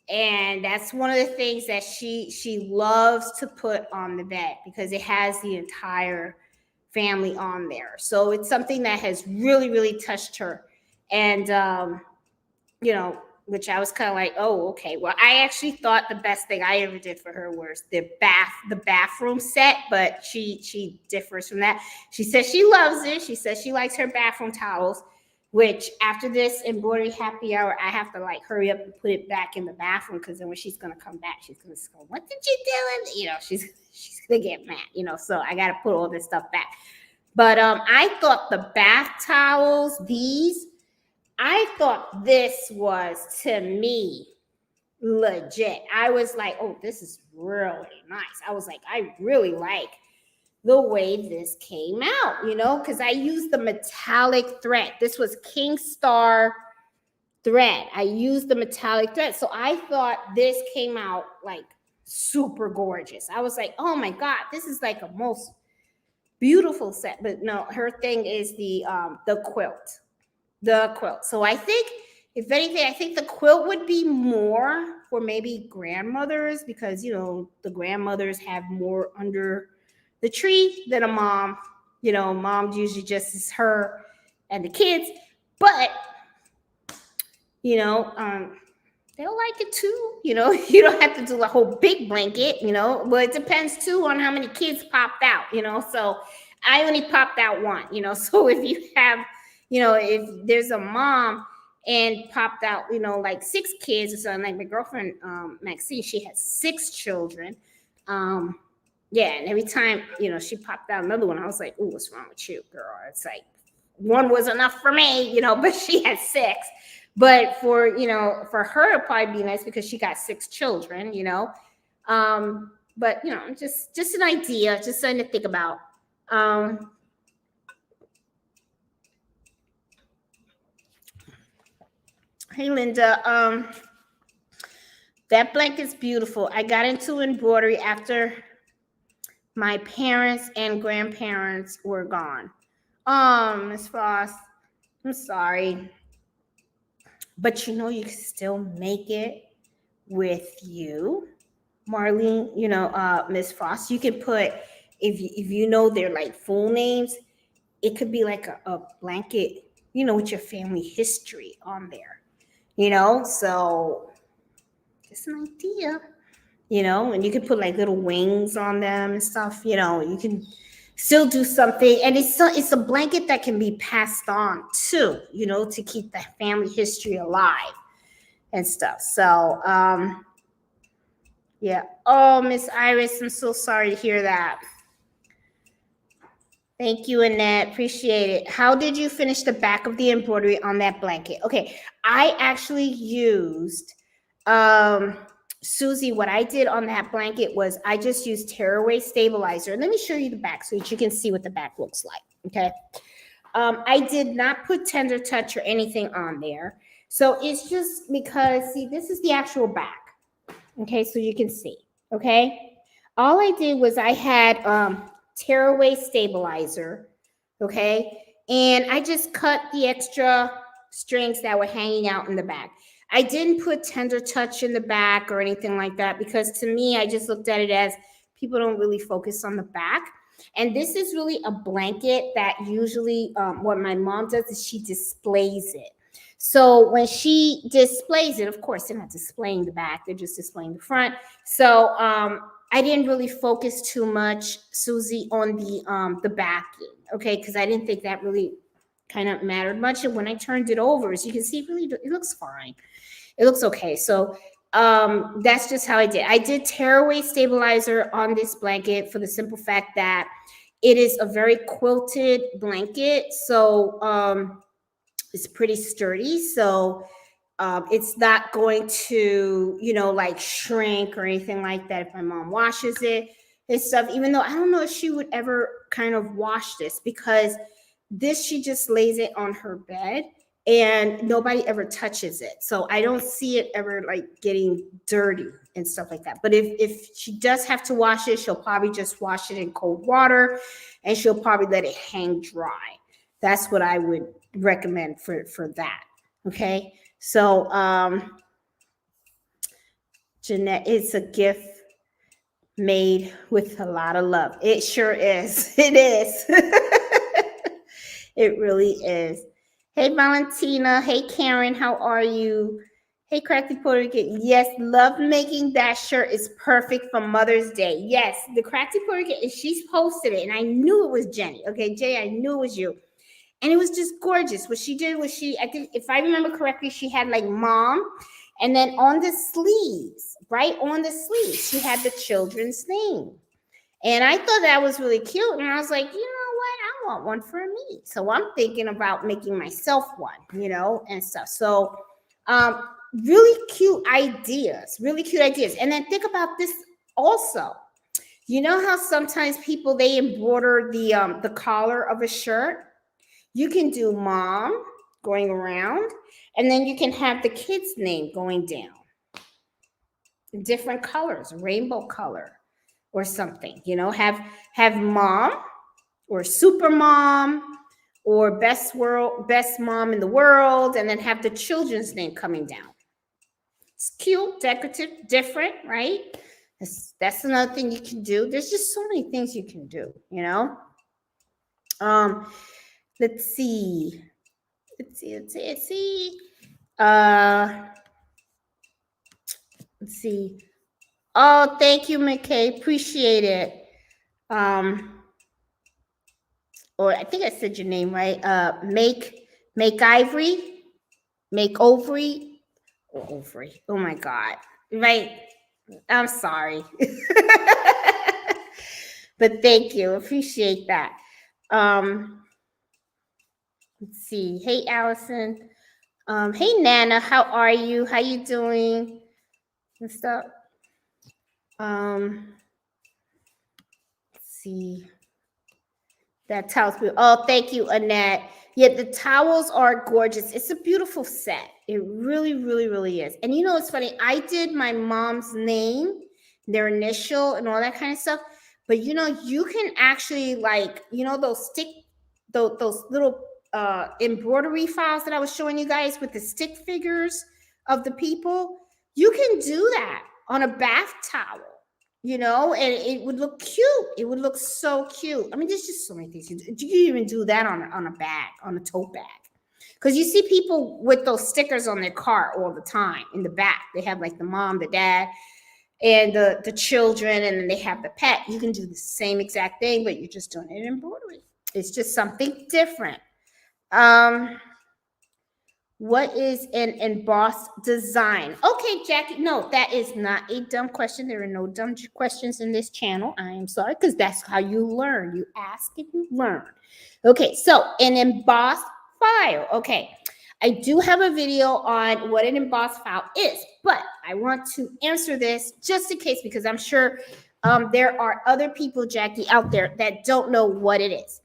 And that's one of the things that she loves to put on the bed because it has the entire family on there. So it's something that has really, really touched her. And, which I was kind of like, oh, okay. Well, I actually thought the best thing I ever did for her was the bathroom set, but she differs from that. She says she loves it. She says she likes her bathroom towels, which after this embroidery happy hour, I have to like hurry up and put it back in the bathroom because then when she's gonna come back, she's gonna go, "What did you do?" And she's gonna get mad, So I gotta put all this stuff back. But I thought the bath towels, I thought this was, to me, legit. I was like, oh, this is really nice. I was like, I really like the way this came out, because I used the metallic thread. This was King Star thread. I used the metallic thread. So I thought this came out like super gorgeous. I was like, oh my God, this is like a most beautiful set. But no, her thing is the quilt. The quilt. So I think, if anything, I think the quilt would be more for maybe grandmothers because, the grandmothers have more under the tree than a mom. Mom usually just is her and the kids. But, they'll like it too. You don't have to do a whole big blanket, Well, it depends too on how many kids popped out, So I only popped out one, So if you have, if there's a mom and popped out, like 6 kids or something, like my girlfriend, Maxine, she had 6 children. Yeah. And every time, she popped out another one, I was like, ooh, what's wrong with you, girl? It's like, one was enough for me, but she had 6. But for her, it'd probably be nice because she got 6 children, but, just an idea, just something to think about. Hey, Linda, that blanket's beautiful. I got into embroidery after my parents and grandparents were gone. Miss Frost, I'm sorry. But you can still make it with you. Marlene, Miss Frost, you can put, if their like full names, it could be like a blanket, with your family history on there. So just an idea, and you can put like little wings on them and stuff, you can still do something. And it's a blanket that can be passed on too, to keep the family history alive and stuff. So, yeah. Oh, Miss Iris, I'm so sorry to hear that. Thank you, Annette. Appreciate it. How did you finish the back of the embroidery on that blanket? Okay, I actually used, Susie, what I did on that blanket was I just used tearaway stabilizer. Let me show you the back so that you can see what the back looks like, okay? I did not put tender touch or anything on there. So it's just because, see, this is the actual back, okay? So you can see, okay? All I did was I had, tearaway stabilizer, okay, and I just cut the extra strings that were hanging out in the back. I didn't put tender touch in the back or anything like that because to me, I just looked at it as people don't really focus on the back. And this is really a blanket that usually what my mom does is she displays it. So when she displays it, of course, they're not displaying the back, they're just displaying the front. So I didn't really focus too much, Susie, on the backing, okay, because I didn't think that really kind of mattered much. And when I turned it over, as you can see, it looks fine. It looks okay. So that's just how I did. I did tearaway stabilizer on this blanket for the simple fact that it is a very quilted blanket. So it's pretty sturdy. So it's not going to, like shrink or anything like that if my mom washes it and stuff, even though I don't know if she would ever kind of wash this, because this, she just lays it on her bed and nobody ever touches it. So I don't see it ever like getting dirty and stuff like that. But if she does have to wash it, she'll probably just wash it in cold water and she'll probably let it hang dry. That's what I would recommend for that. Okay. So Jeanette, it's a gift made with a lot of love. It sure is. It is. It really is. Hey, Valentina. Hey, Karen. How are you? Hey, Crafty Puerto Rican. Yes, love making that shirt is perfect for Mother's Day. Yes, the Crafty Puerto Rican, she's posted it, and I knew it was Jenny. Okay, Jay, I knew it was you. And it was just gorgeous. What she did was I think, if I remember correctly, she had like mom, and then on the sleeves, right on the sleeves, she had the children's name. And I thought that was really cute. And I was like, you know what? I want one for me. So I'm thinking about making myself one, and stuff. So really cute ideas, really cute ideas. And then think about this also. You know how sometimes people, they embroider the collar of a shirt? You can do mom going around, and then you can have the kid's name going down. Different colors, rainbow color or something, have mom or super mom or best mom in the world, and then have the children's name coming down. It's cute, decorative, different, right? That's another thing you can do. There's just so many things you can do, Let's see. Let's see. Oh, thank you, McKay. Appreciate it. Or I think I said your name right. Make Ivory, Make Ovary, or Ovary. Oh my God. Right. I'm sorry. But thank you. Appreciate that. Let's see. Hey, Allison. Hey, Nana. How are you? How you doing? And stuff. Let's see. That towel's beautiful. Oh, thank you, Annette. Yeah, the towels are gorgeous. It's a beautiful set. It really, really, really is. And it's funny. I did my mom's name, their initial, and all that kind of stuff. But you can actually those little embroidery files that I was showing you guys with the stick figures of the people. You can do that on a bath towel, and it would look cute. It would look so cute. I mean, there's just so many things you can even do that on a bag, on a tote bag. Because you see people with those stickers on their car all the time in the back. They have like the mom, the dad, and the children, and then they have the pet. You can do the same exact thing, but you're just doing it in embroidery. It's just something different. What is an embossed design? Okay, Jackie. No, that is not a dumb question. There are no dumb questions in this channel. I am sorry, because that's how you learn. You ask and you learn. Okay, so an embossed file. Okay, I do have a video on what an embossed file is, but I want to answer this just in case, because I'm sure there are other people, Jackie, out there that don't know what it is.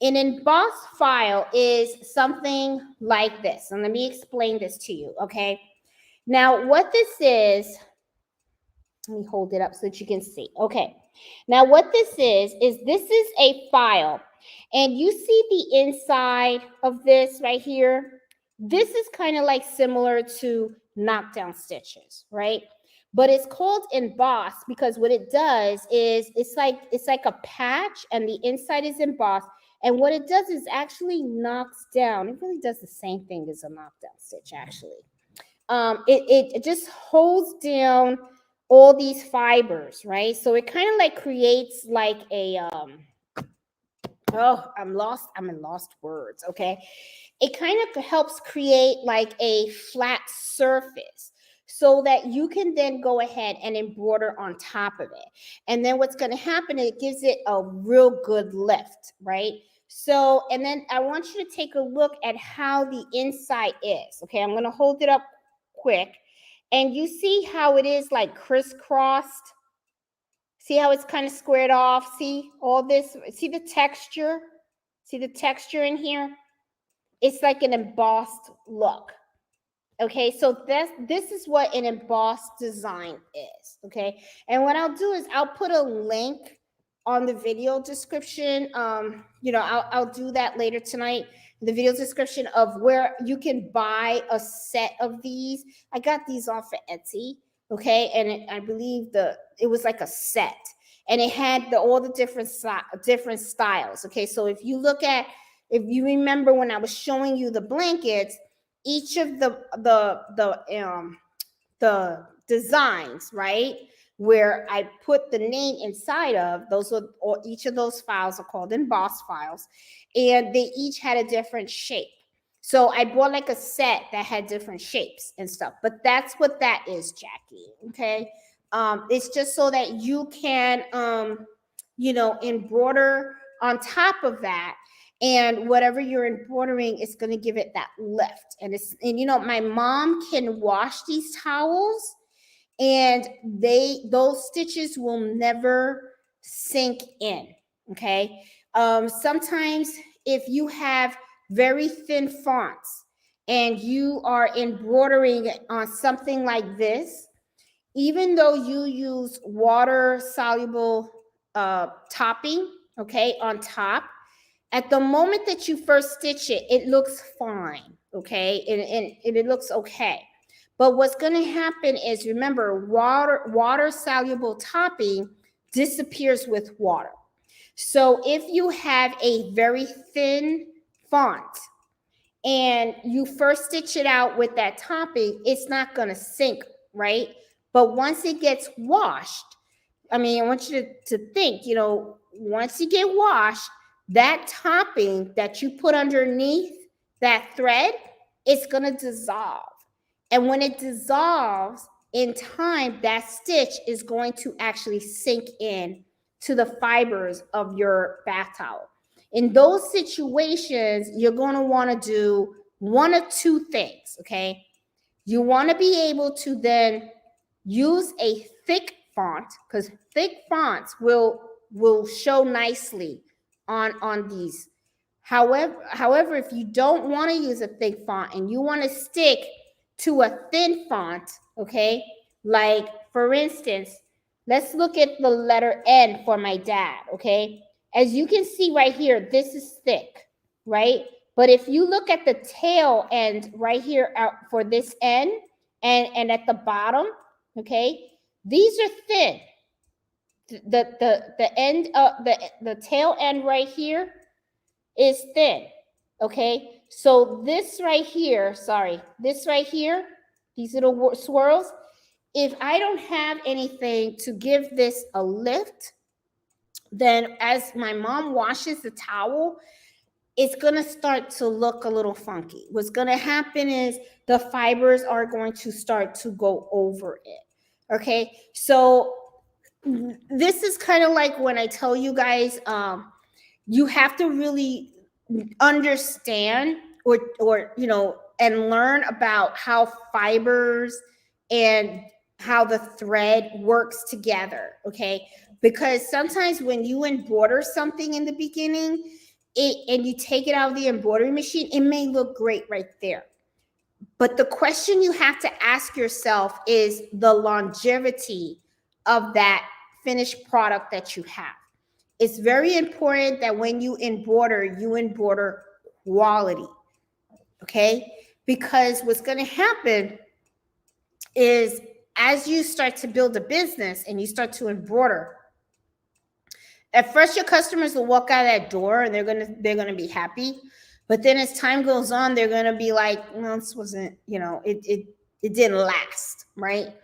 An embossed file is something like this. And let me explain this to you, okay? Now, what this is, let me hold it up so that you can see. Okay. Now, what this is a file. And you see the inside of this right here? This is kind of like similar to knockdown stitches, right? But it's called embossed because what it does is it's like a patch, and the inside is embossed. And what it does is actually knocks down. It really does the same thing as a knockdown stitch, actually. It just holds down all these fibers, right? So it kind of like creates like a I'm in lost words. Okay. It kind of helps create like a flat surface so that you can then go ahead and embroider on top of it. And then what's going to happen, it gives it a real good lift, right? So, and then I want you to take a look at how the inside is. Okay, I'm going to hold it up quick. And you see how it is like crisscrossed? See how it's kind of squared off? See all this? See the texture? See the texture in here? It's like an embossed look. Okay, so this is what an embossed design is. Okay, and what I'll do is I'll put a link on the video description. I'll do that later tonight. The video description of where you can buy a set of these. I got these off of Etsy. Okay, and I believe it was like a set, and it had all the different styles. Okay, so if you remember when I was showing you the blankets, each of the designs, right, where I put the name inside of those, or each of those files are called embossed files, and they each had a different shape. So I bought like a set that had different shapes and stuff, but that's what that is, Jackie. Okay, it's just so that you can embroider on top of that. And whatever you're embroidering is going to give it that lift. And my mom can wash these towels, and those stitches will never sink in. Okay. Sometimes if you have very thin fonts and you are embroidering on something like this, even though you use water soluble topping, okay, on top, at the moment that you first stitch it, it looks fine, okay? And it looks okay. But what's going to happen is, remember, water soluble topping disappears with water. So if you have a very thin font and you first stitch it out with that topping, it's not going to sink, right? But once it gets washed, I want you to think, once you get washed, that topping that you put underneath that thread, it's going to dissolve. And when it dissolves in time, that stitch is going to actually sink in to the fibers of your bath towel. In those situations, you're going to want to do one of two things, okay? You want to be able to then use a thick font, because thick fonts will show nicely on these. However, if you don't want to use a thick font and you want to stick to a thin font, okay, like for instance, let's look at the letter N for my dad, okay? As you can see right here, this is thick, right? But if you look at the tail end right here out for this N and at the bottom, okay, these are thin. The end of the tail end right here is thin. Okay, so this right here, these little swirls, if I don't have anything to give this a lift, then as my mom washes the towel, it's going to start to look a little funky. What's going to happen is the fibers are going to start to go over it. Okay, so this is kind of like when I tell you guys, you have to really understand or and learn about how fibers and how the thread works together. Okay, because sometimes when you embroider something in the beginning, and you take it out of the embroidery machine, it may look great right there. But the question you have to ask yourself is the longevity of that finished product that you have. It's very important that when you embroider quality, okay? Because what's going to happen is as you start to build a business and you start to embroider, at first your customers will walk out of that door and they're gonna be happy. But then as time goes on, they're going to be like, well, this wasn't, it didn't last, right?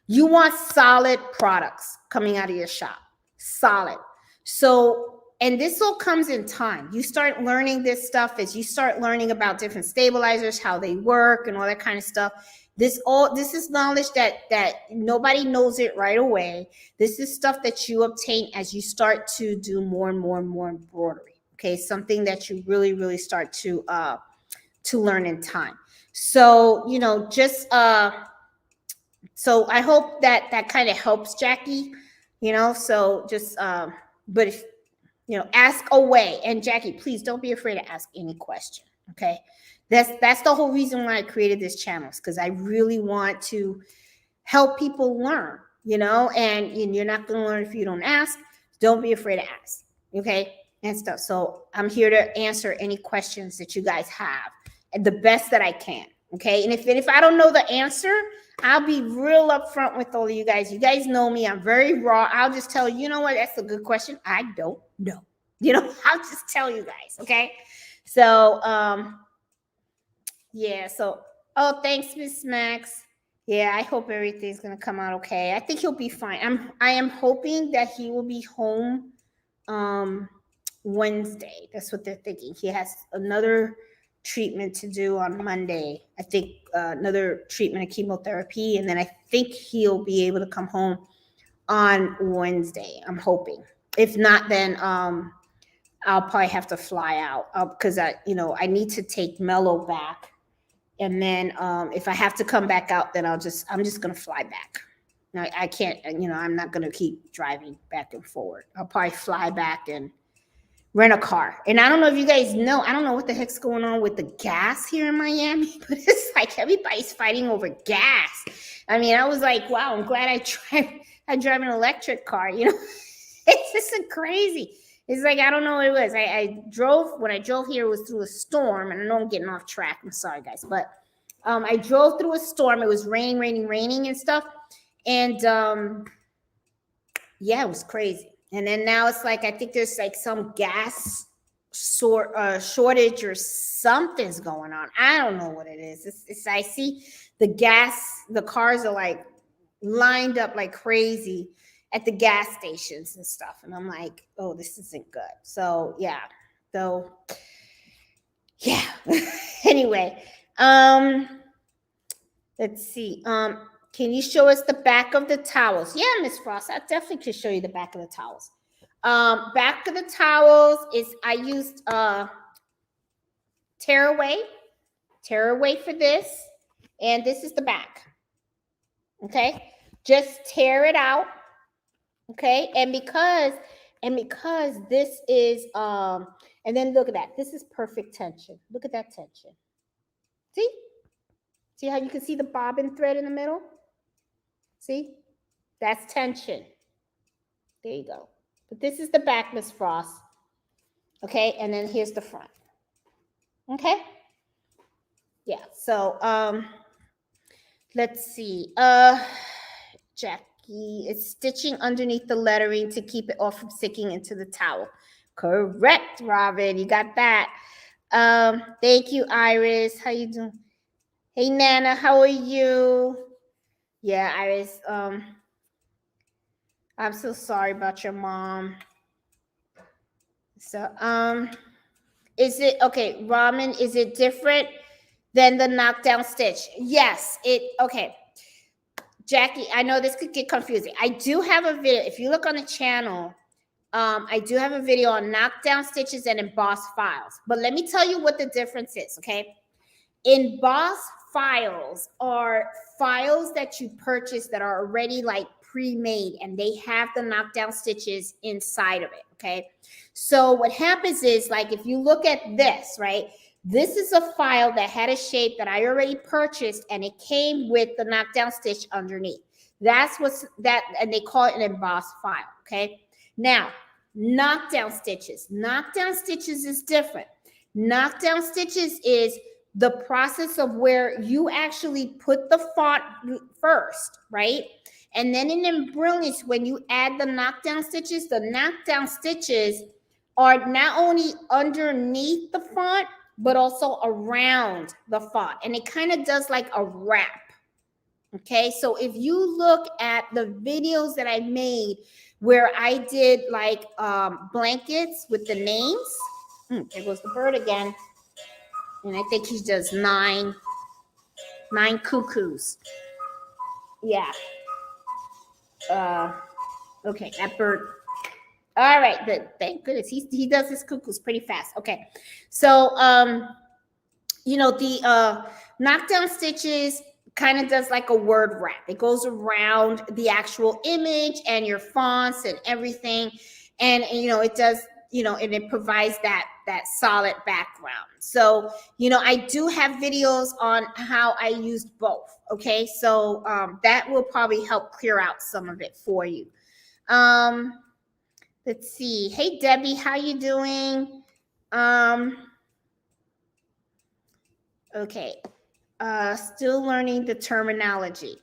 You want solid products coming out of your shop, solid. So and this all comes in time. You start learning this stuff as you start learning about different stabilizers, how they work and all that kind of stuff. This is knowledge that nobody knows it right away. This is stuff that you obtain as you start to do more and more and more embroidery. Okay, something that you really, really start to learn in time. So, just so I hope that kind of helps, Jackie. So just but if ask away. And Jackie, please don't be afraid to ask any question. Okay. That's the whole reason why I created this channel, is because I really want to help people learn, and you're not going to learn if you don't ask. Don't be afraid to ask. Okay. And stuff. So I'm here to answer any questions that you guys have and the best that I can. Okay. And if I don't know the answer, I'll be real upfront with all of you guys. You guys know me. I'm very raw. I'll just tell you, what? That's a good question. I don't know. I'll just tell you guys. Okay. So, yeah. So, thanks, Miss Max. Yeah, I hope everything's going to come out okay. I think he'll be fine. I am hoping that he will be home Wednesday. That's what they're thinking. He has another treatment to do on Monday. I think another treatment of chemotherapy, and then I think he'll be able to come home on Wednesday. I'm hoping. If not, then I'll probably have to fly out because I need to take Mello back, and then if I have to come back out, then I'm just gonna fly back. I can't. I'm not gonna keep driving back and forward. I'll probably fly back and rent a car. And I don't know if you guys know, I don't know what the heck's going on with the gas here in Miami, but it's like everybody's fighting over gas. I mean, I was like, wow, I'm glad I drive an electric car, It's just crazy. It's like, I don't know what it was. When I drove here, it was through a storm, and I know I'm getting off track. I'm sorry, guys. But I drove through a storm. It was raining and stuff. And yeah, it was crazy. And then now it's like, I think there's like some gas shortage or something's going on. I don't know what it is. I see the cars are like lined up like crazy at the gas stations and stuff. And I'm like, oh, this isn't good. So yeah. So yeah. Anyway, let's see. Can you show us the back of the towels? Yeah, Miss Frost, I definitely can show you the back of the towels. Back of the towels is, I used tearaway for this, and this is the back. Okay, just tear it out. Okay, and because this is and then look at that. This is perfect tension. Look at that tension. See how you can see the bobbin thread in the middle? See? That's tension. There you go. But this is the back, Miss Frost. Okay, and then here's the front. Okay? Yeah, so let's see. Jackie, it's stitching underneath the lettering to keep it off from sticking into the towel. Correct, Robin. You got that. Thank you, Iris. How you doing? Hey, Nana, how are you? Yeah, Iris, I'm so sorry about your mom. So, is it, okay, Ramen, is it different than the knockdown stitch? Yes, okay. Jackie, I know this could get confusing. I do have a video. If you look on the channel, I do have a video on knockdown stitches and embossed files. But let me tell you what the difference is, okay? Embossed files are files that you purchase that are already like pre-made, and they have the knockdown stitches inside of it, okay? So what happens is, like, if you look at this, right? This is a file that had a shape that I already purchased, and it came with the knockdown stitch underneath. That's and they call it an embossed file, okay? Now, knockdown stitches. Knockdown stitches is different. Knockdown stitches is the process of where you actually put the font first, right? And then in embroidery, when you add the knockdown stitches are not only underneath the font, but also around the font. And it kind of does like a wrap, Okay, so if you look at the videos that I made where I did like blankets with the names, there goes the bird again. And I think he does nine cuckoos. Yeah. Okay, that bird. All right, good. Thank goodness. He does his cuckoos pretty fast. Okay. So the knockdown stitches kind of does like a word wrap. It goes around the actual image and your fonts and everything. And it does, and it provides that solid background. So, I do have videos on how I used both. Okay. So that will probably help clear out some of it for you. Let's see. Hey, Debbie, how you doing? Okay. Still learning the terminology.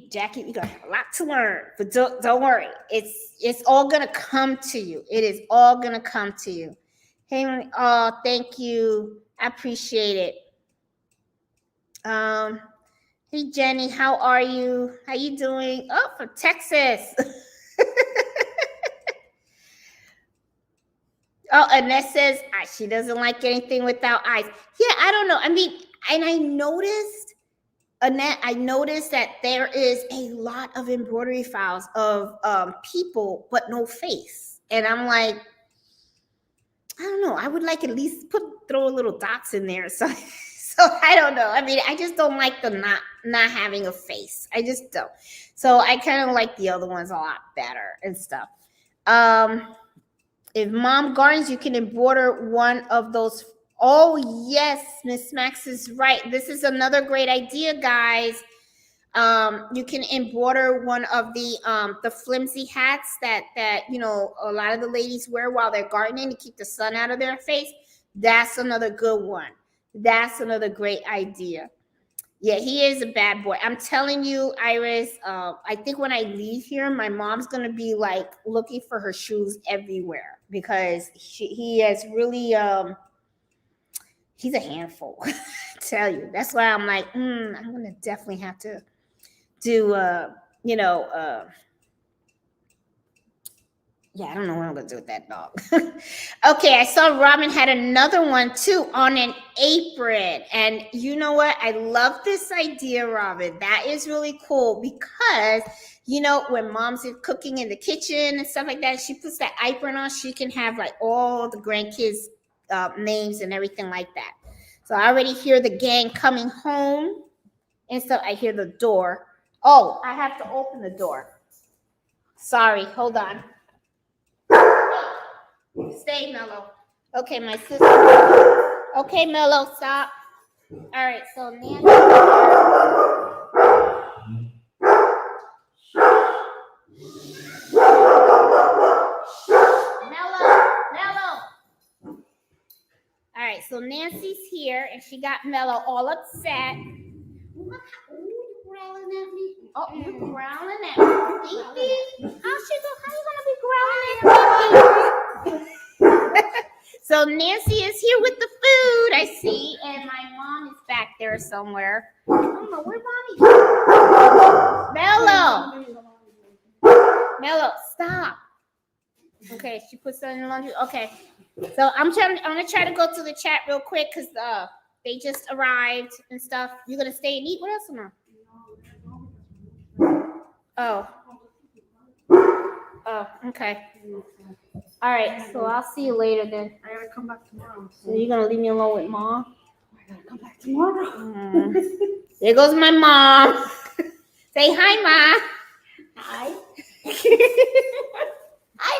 Jackie, you got a lot to learn, but don't worry. It's all gonna come to you. It is all gonna come to you. Hey, oh, thank you. I appreciate it. Hey Jenny, how are you? How you doing? Oh, from Texas. Oh, Annette says she doesn't like anything without eyes. Yeah, I don't know. I mean, and I noticed, Annette, that there is a lot of embroidery files of people, but no face. And I'm like, I don't know. I would like at least throw a little dots in there. So I don't know. I mean, I just don't like the not having a face. I just don't. So I kind of like the other ones a lot better and stuff. If Mom garns, you can embroider one of those. Oh, yes, Miss Max is right. This is another great idea, guys. You can embroider one of the flimsy hats that a lot of the ladies wear while they're gardening to keep the sun out of their face. That's another good one. That's another great idea. Yeah, he is a bad boy. I'm telling you, Iris, I think when I leave here, my mom's going to be like looking for her shoes everywhere because he is really, he's a handful, I tell you. That's why I'm like, I'm going to definitely have to do, yeah, I don't know what I'm going to do with that dog. Okay, I saw Robin had another one too on an apron. And you know what? I love this idea, Robin. That is really cool because, when Mom's cooking in the kitchen and stuff like that, she puts that apron on. She can have like all the grandkids' names and everything like that. So I already hear the gang coming home. And so I hear the door. Oh, I have to open the door. Sorry, hold on. Stay, Mello. Okay, my sister. Okay, Mello, stop. All right, so Nancy. Mello. All right, so Nancy's here, and she got Mello all upset. Ooh, you growling at me? Oh, you growling at me? How you gonna be growling at me? So Nancy is here with the food, I see, and my mom is back there somewhere. I don't know where Mommy is. Mello, stop. Okay, she puts that in the laundry. Okay, so I'm gonna try to go to the chat real quick because they just arrived and stuff. You gonna stay and eat with us or no? Oh, okay. All right, so I'll see you later then. I gotta come back tomorrow. So you're gonna leave me alone with Mom? I gotta come back tomorrow. There goes my mom. Say hi, Ma. Hi. Hi.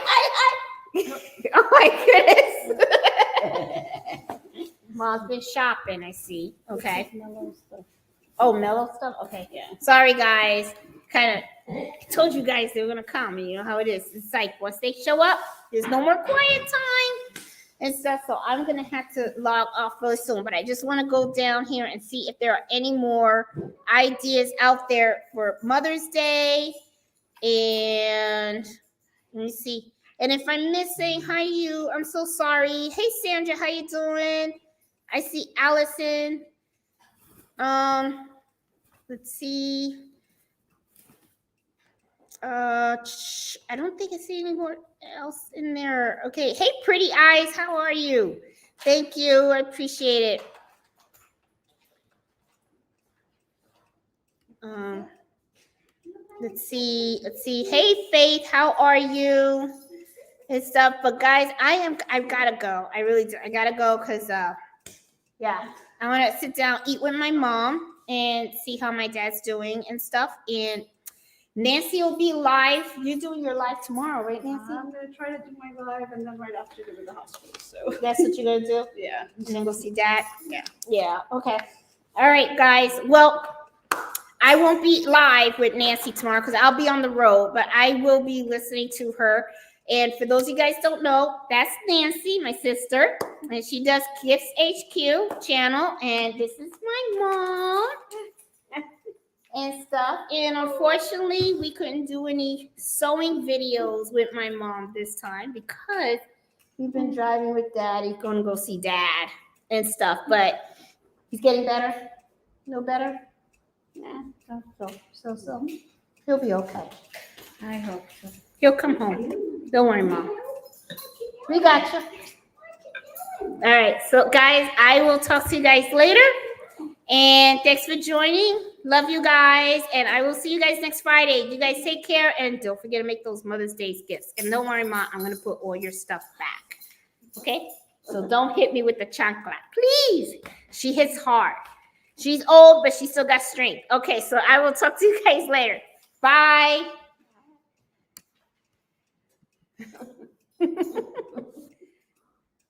Oh my goodness. Mom's been shopping, I see. Okay. Mellow stuff. Oh, mellow stuff? Okay. Yeah. Sorry, guys. I told you guys they were gonna come, and you know how it is. It's like once they show up, there's no more quiet time and stuff. So I'm gonna have to log off really soon. But I just want to go down here and see if there are any more ideas out there for Mother's Day. And let me see. And if I'm missing, hi you. I'm so sorry. Hey Sandra, how you doing? I see Allison. Let's see. I don't think I see anyone else in there. Okay. Hey, pretty eyes. How are you? Thank you. I appreciate it. Let's see. Hey, Faith. How are you? And stuff. But guys, I've gotta go. I really do. I gotta go because yeah, I want to sit down, eat with my mom, and see how my dad's doing and stuff. And Nancy will be live. You're doing your live tomorrow, right, Nancy? I'm gonna try to do my live and then right after go to the hospital. So That's what you're gonna do. yeah. You're gonna go see Dad. Yeah. Yeah. Okay. All right, guys. Well, I won't be live with Nancy tomorrow because I'll be on the road, but I will be listening to her. And for those of you guys don't know, that's Nancy, my sister, and she does Gifts HQ channel. And this is my mom. And stuff. And unfortunately, we couldn't do any sewing videos with my mom this time because we've been driving with Dad. He's going to go see Dad and stuff. But he's getting better. No better? Yeah. So. He'll be okay. I hope so. He'll come home. Don't worry, Mom. We got you. All right. So, guys, I will talk to you guys later. And thanks for joining. Love you guys. And I will see you guys next Friday. You guys take care. And don't forget to make those Mother's Day gifts. And don't worry, Mom. I'm going to put all your stuff back. Okay? So don't hit me with the chancla. Please. She hits hard. She's old, but she still got strength. Okay. So I will talk to you guys later. Bye.